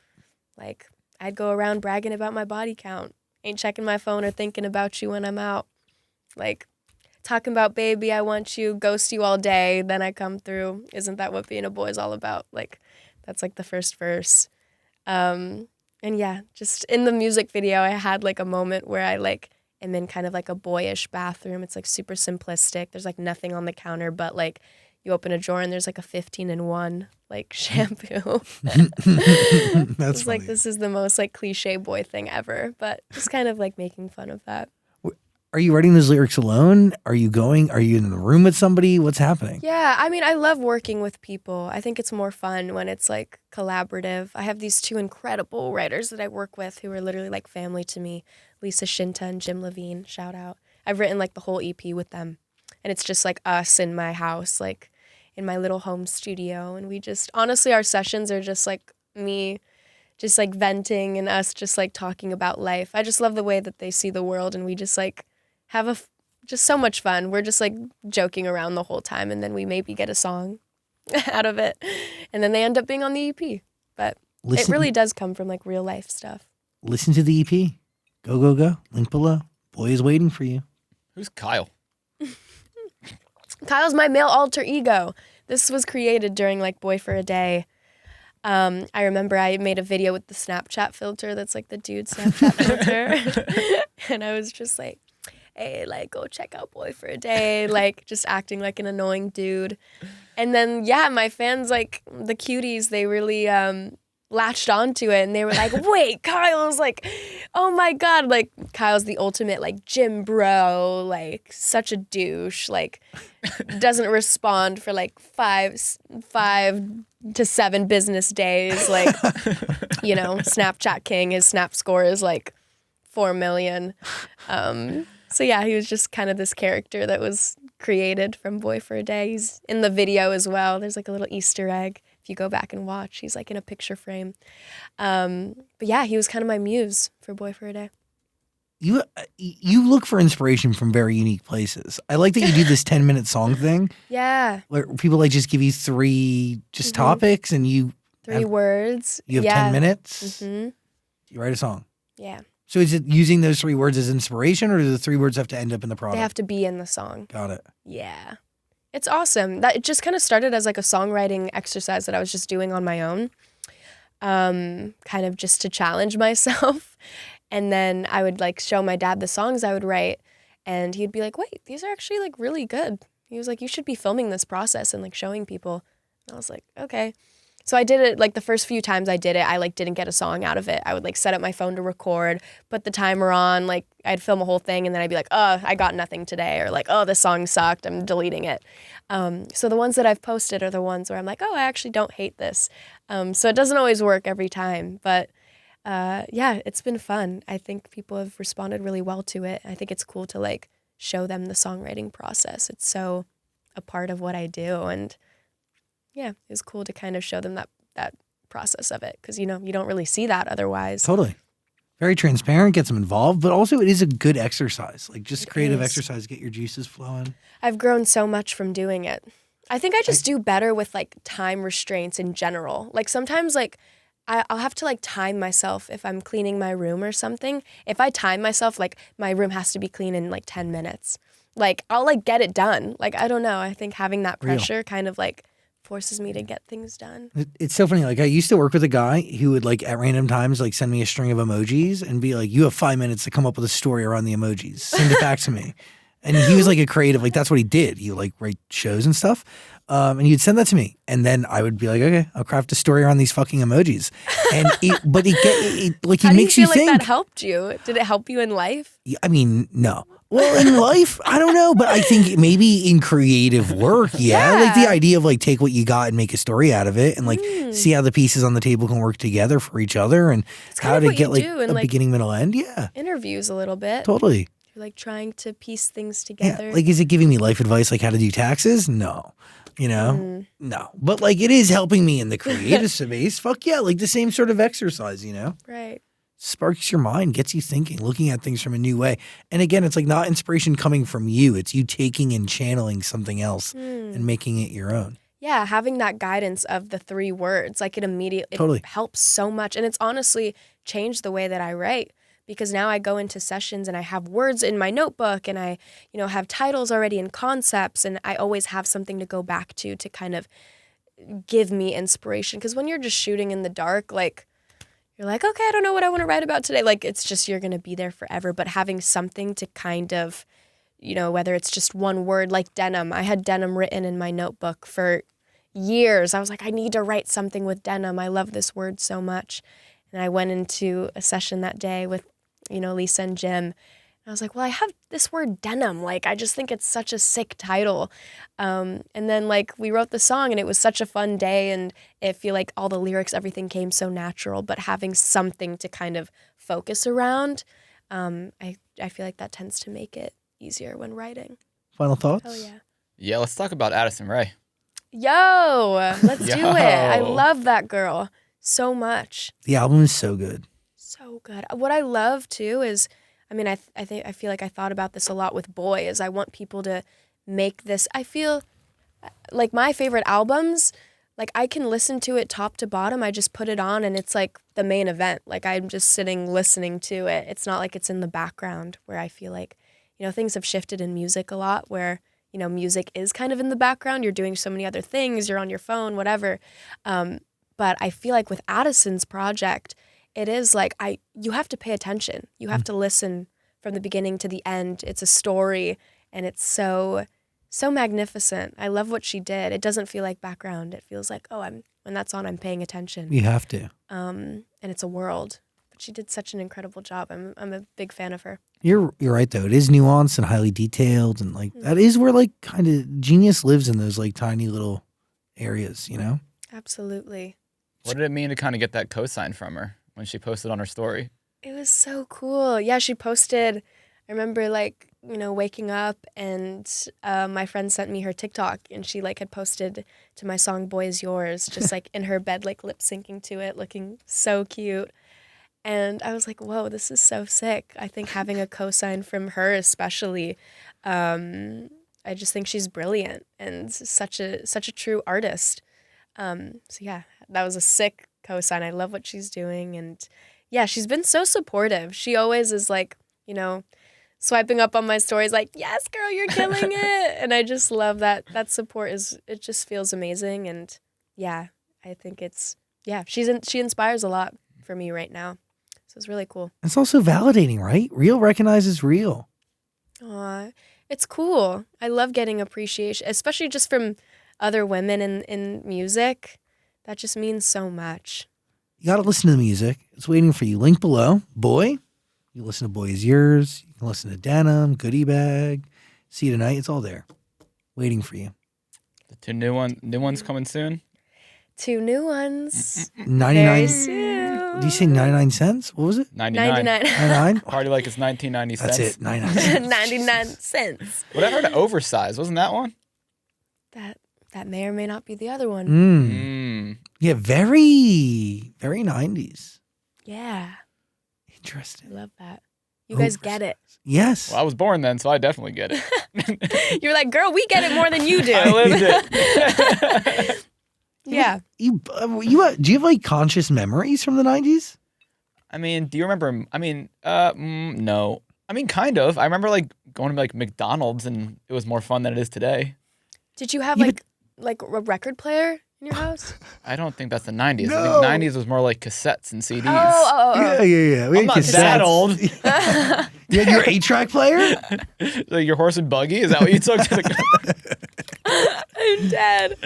Like I'd go around bragging about my body count, ain't checking my phone or thinking about you when I'm out. Like talking about baby, I want you, ghost you all day, then I come through. Isn't that what being a boy is all about? Like that's like the first verse. And yeah, just in the music video, I had like a moment where I like am in kind of like a boyish bathroom. It's like super simplistic. There's like nothing on the counter, but like you open a drawer and there's like a 15-in-1 like shampoo. That's It's like this is the most like cliche boy thing ever, but just kind of like making fun of that. Are you writing those lyrics alone? Are you in the room with somebody? What's happening? Yeah, I love working with people. I think it's more fun when it's like collaborative. I have these two incredible writers that I work with who are literally like family to me. Lisa Shinta and Jim Levine, shout out. I've written like the whole EP with them. And it's just like us in my house, like in my little home studio. And we just, honestly, our sessions are just like me just like venting and us just like talking about life. I just love the way that they see the world and we just like have just so much fun. We're just like joking around the whole time and then we maybe get a song out of it. And then they end up being on the EP. But it really does come from like real life stuff. Listen to the EP. Go, go, go. Link below. Boy is waiting for you. Who's Kyle? Kyle's my male alter ego. This was created during like Boy for a Day. I remember I made a video with the Snapchat filter that's like the dude Snapchat filter. And I was just like, hey, like, go check out Boy for a Day, like, just acting like an annoying dude. And then, yeah, my fans, like, the cuties, they really latched onto it, and they were like, wait, Kyle's like, oh my God, like, Kyle's the ultimate, like, gym bro, like, such a douche, like, doesn't respond for, like, five to 7 business days, like, you know, Snapchat king, his snap score is, like, 4 million. So yeah, he was just kind of this character that was created from Boy for a Day. He's in the video as well. There's like a little Easter egg if you go back and watch. He's like in a picture frame. But yeah, he was kind of my muse for Boy for a Day. You look for inspiration from very unique places. I like that you do this 10-minute song thing. Yeah. Where people like just give you 3 topics and you 3 words. You have 10 minutes. Mm-hmm. You write a song. Yeah. So is it using those 3 words as inspiration, or do the 3 words have to end up in the product? They have to be in the song. Got it. Yeah. It's awesome. That it just kind of started as like a songwriting exercise that I was just doing on my own. Kind of just to challenge myself. And then I would like show my dad the songs I would write, and he'd be like, wait, these are actually like really good. He was like, you should be filming this process and like showing people. And I was like, okay. So I did it, like the first few times I did it, I like didn't get a song out of it. I would like set up my phone to record, put the timer on, like I'd film a whole thing, and then I'd be like, oh, I got nothing today, or like, oh, this song sucked, I'm deleting it. So the ones that I've posted are the ones where I'm like, oh, I actually don't hate this. So it doesn't always work every time, but yeah, it's been fun. I think people have responded really well to it. I think it's cool to like show them the songwriting process. It's so a part of what I do, and yeah, it was cool to kind of show them that process of it, because, you know, you don't really see that otherwise. Totally. Very transparent, gets them involved, but also it is a good exercise. Like just creative exercise, get your juices flowing. I've grown so much from doing it. I think I just do better with like time restraints in general. Like sometimes like I'll have to like time myself if I'm cleaning my room or something. If I time myself, like my room has to be clean in like 10 minutes. Like I'll like get it done. Like, I don't know. I think having that pressure kind of like forces me to get things done. It's so funny. Like I used to work with a guy who would like at random times like send me a string of emojis and be like, you have 5 minutes to come up with a story around the emojis. Send it back to me. And he was like a creative, like that's what he did. He would like write shows and stuff. And he'd send that to me. And then I would be like, okay, I'll craft a story around these fucking emojis. And but he makes you think. How do you feel like that helped you? Did it help you in life? I mean, no. Well, in life, I don't know, but I think maybe in creative work, yeah. Like the idea of like take what you got and make a story out of it, and like see how the pieces on the table can work together for each other, and how to get like a beginning, middle, end. Yeah. Interviews a little bit. Totally. You're like trying to piece things together. Yeah. Like, is it giving me life advice like how to do taxes? No. You know? No. But like it is helping me in the creative space. Fuck yeah. Like the same sort of exercise, you know? Right. Sparks your mind, gets you thinking, looking at things from a new way. And again, it's like not inspiration coming from you. It's you taking and channeling something else and making it your own. Yeah, having that guidance of the 3 words, like it immediately helps so much. And it's honestly changed the way that I write, because now I go into sessions and I have words in my notebook, and I, you know, have titles already and concepts, and I always have something to go back to kind of give me inspiration. Because when you're just shooting in the dark, like, you're like, okay, I don't know what I want to write about today. Like, it's just, you're going to be there forever. But having something to kind of, you know, whether it's just one word, like denim. I had denim written in my notebook for years. I was like, I need to write something with denim. I love this word so much. And I went into a session that day with, you know, Lisa and Jim. And I was like, well, I have this word denim. Like, I just think it's such a sick title. And then, like, we wrote the song, and it was such a fun day. And I feel like all the lyrics, everything came so natural. But having something to kind of focus around, I feel like that tends to make it easier when writing. Final thoughts? Oh, yeah. Yeah, let's talk about Addison Rae. Yo, let's do it. I love that girl so much. The album is so good. So good. What I love, too, is, I mean, I feel like I thought about this a lot with Boy, is I want people to make this. I feel like my favorite albums, like I can listen to it top to bottom. I just put it on and it's like the main event. Like I'm just sitting listening to it. It's not like it's in the background, where I feel like, you know, things have shifted in music a lot, where, you know, music is kind of in the background. You're doing so many other things. You're on your phone, whatever. But But I feel like with Addison's project, it is like you have to pay attention. You have to listen from the beginning to the end. It's a story, and it's so magnificent. I love what she did. It doesn't feel like background. It feels like, when that's on, I'm paying attention. You have to. And it's a world. But she did such an incredible job. I'm a big fan of her. You're right though. It is nuanced and highly detailed, and like that is where like kind of genius lives, in those like tiny little areas, you know? Absolutely. What did it mean to kind of get that cosign from her when she posted on her story? It was so cool. Yeah, she posted, I remember like, waking up and my friend sent me her TikTok, and she like had posted to my song Boy Is Yours, just like in her bed, like lip syncing to it, looking so cute. And I was like, whoa, this is so sick. I think having a cosign from her especially, I just think she's brilliant and such a true artist. So yeah, that was a sick cosign. I love what she's doing. And yeah, she's been so supportive. She always is like, swiping up on my stories like, yes, girl, you're killing it. And I just love that support it just feels amazing. And yeah, I think she inspires a lot for me right now. So it's really cool. It's also validating, right? Real recognizes real. Aw, it's cool. I love getting appreciation, especially just from other women in music. That just means so much. You got to listen to the music. It's waiting for you. Link below. Boy. You listen to Boy Is Yours. You can listen to Denim, Goodie Bag, See You Tonight. It's all there. Waiting for you. The two new ones coming soon? 2 new ones. 99. Very soon. Did you say 99 cents? What was it? 99. 99? Party like it's 1990 cents. That's it. 99 cents. 99 cents. What I heard of oversized, wasn't that one? That may or may not be the other one. Yeah, very, very 90s. Yeah. Interesting. I love that. You guys get it. Yes. Well, I was born then, so I definitely get it. You're like, girl, we get it more than you do. I lived it. Yeah. Do you have like conscious memories from the 90s? I mean, do you remember? I mean, no. I mean, kind of. I remember like going to like McDonald's, and it was more fun than it is today. Did you have like a record player in your house? I don't think that's the 90s. No. I think 90s was more like cassettes and CDs. Oh. Yeah. We I'm had not that cassettes. old. You had your 8-track player? Like your horse and buggy? Is that what you took? I'm dead.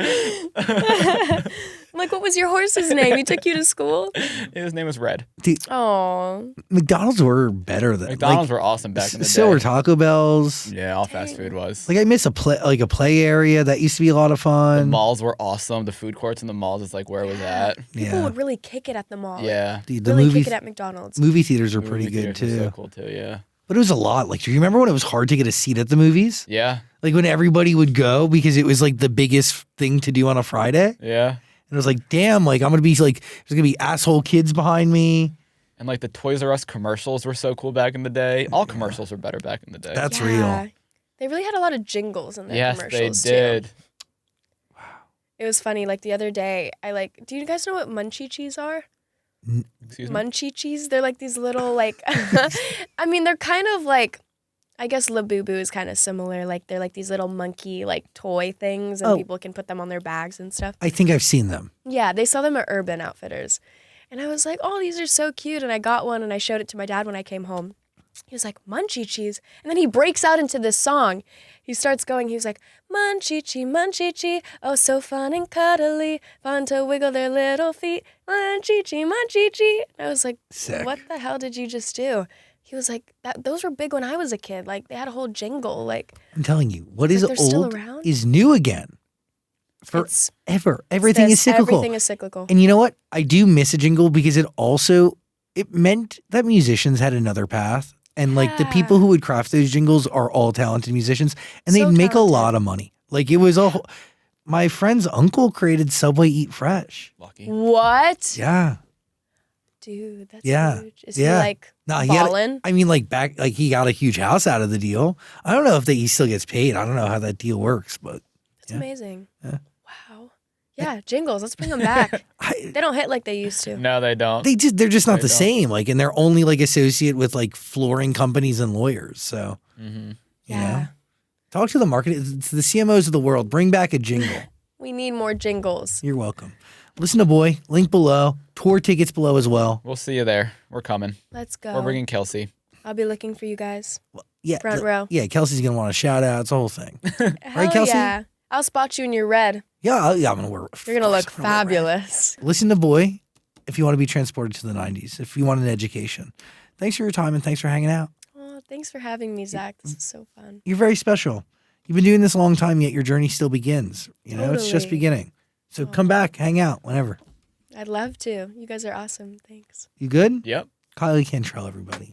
Like, what was your horse's name? He took you to school? His name was Red. Dude, Oh. McDonald's were better than McDonald's were awesome back in the day. So were Taco Bells. Yeah, all fast food was. Like I miss a play area that used to be a lot of The fun. malls were awesome. The food courts in the malls is like where it was at. People Yeah. would really kick it at the mall. Yeah. Dude, the Really movie kick it at McDonald's. movie theaters were pretty Movie good theaters were too. So cool too, yeah. But it was a lot. Like, do you remember when it was hard to get a seat at the movies? Yeah. Like when everybody would go because it was like the biggest thing to do on a Friday. Yeah. And it was like, damn, like I'm gonna be like, there's gonna be asshole kids behind me. And like the Toys R Us commercials were so cool back in the day. All commercials were better back in the day. That's real. They really had a lot of jingles in their Yes, commercials they did. too. It was funny. Like the other day, do you guys know what munchie-cheese are? Excuse me? Munchie-cheese? They're like these little like, I mean, they're kind of like, I guess Labubu is kind of similar. Like they're like these little monkey like toy things, and people can put them on their bags and stuff. I think I've seen them. Yeah, they sell them at Urban Outfitters. And I was like, oh, these are so cute. And I got one and I showed it to my dad when I came home. He was like, munchie cheese. And then he breaks out into this song. He starts going, he was like, munchie chee, oh, so fun and cuddly, fun to wiggle their little feet, munchie chee. And I was like, Sick. What the hell did you just do? He was like, those were big when I was a kid. Like, they had a whole jingle. Like, I'm telling you, what is they're still old around? is new again. It's Forever. Everything is cyclical. Everything is cyclical. And you know what? I do miss a jingle because it meant that musicians had another path. And like the people who would craft those jingles are all talented musicians, and So they'd make a talented. lot of money. Like it was my friend's uncle created Subway Eat Fresh. Lucky. What? Yeah. Dude, that's Yeah. huge. Is Yeah. he like Nah, he had, ballin'? I mean, like he got a huge house out of the deal. I don't know if he still gets paid. I don't know how that deal works, but That's yeah. amazing. Yeah. Wow. Yeah, jingles. Let's bring them back. They don't hit like they used to. No, they don't. they're just not They the don't. same. Like, and they're only like associate with like flooring companies and lawyers. So, Mm-hmm. you know, talk to the market. It's the CMOs of the world. Bring back a jingle. We need more jingles. You're welcome. Listen to Boy, link below, tour tickets below as well. We'll see you there. We're coming. Let's go. We're bringing Kelsey. I'll be looking for you guys. Yeah, Front row. Yeah, Kelsey's gonna want a shout out. It's a whole thing. Hell Kelsey? yeah. I'll spot you in your red. Yeah, I'm gonna wear. You're gonna look fabulous. Listen to Boy if you want to be transported to the 90s, if you want an education. Thanks for your time and thanks for hanging out. Oh, thanks for having me, Zach. This is so fun. You're very special. You've been doing this a long time, yet your journey still begins. You know, it's just Totally. beginning. So come back, hang out whenever. I'd love to. You guys are awesome. Thanks. You good? Yep. Kylie Cantrall, everybody.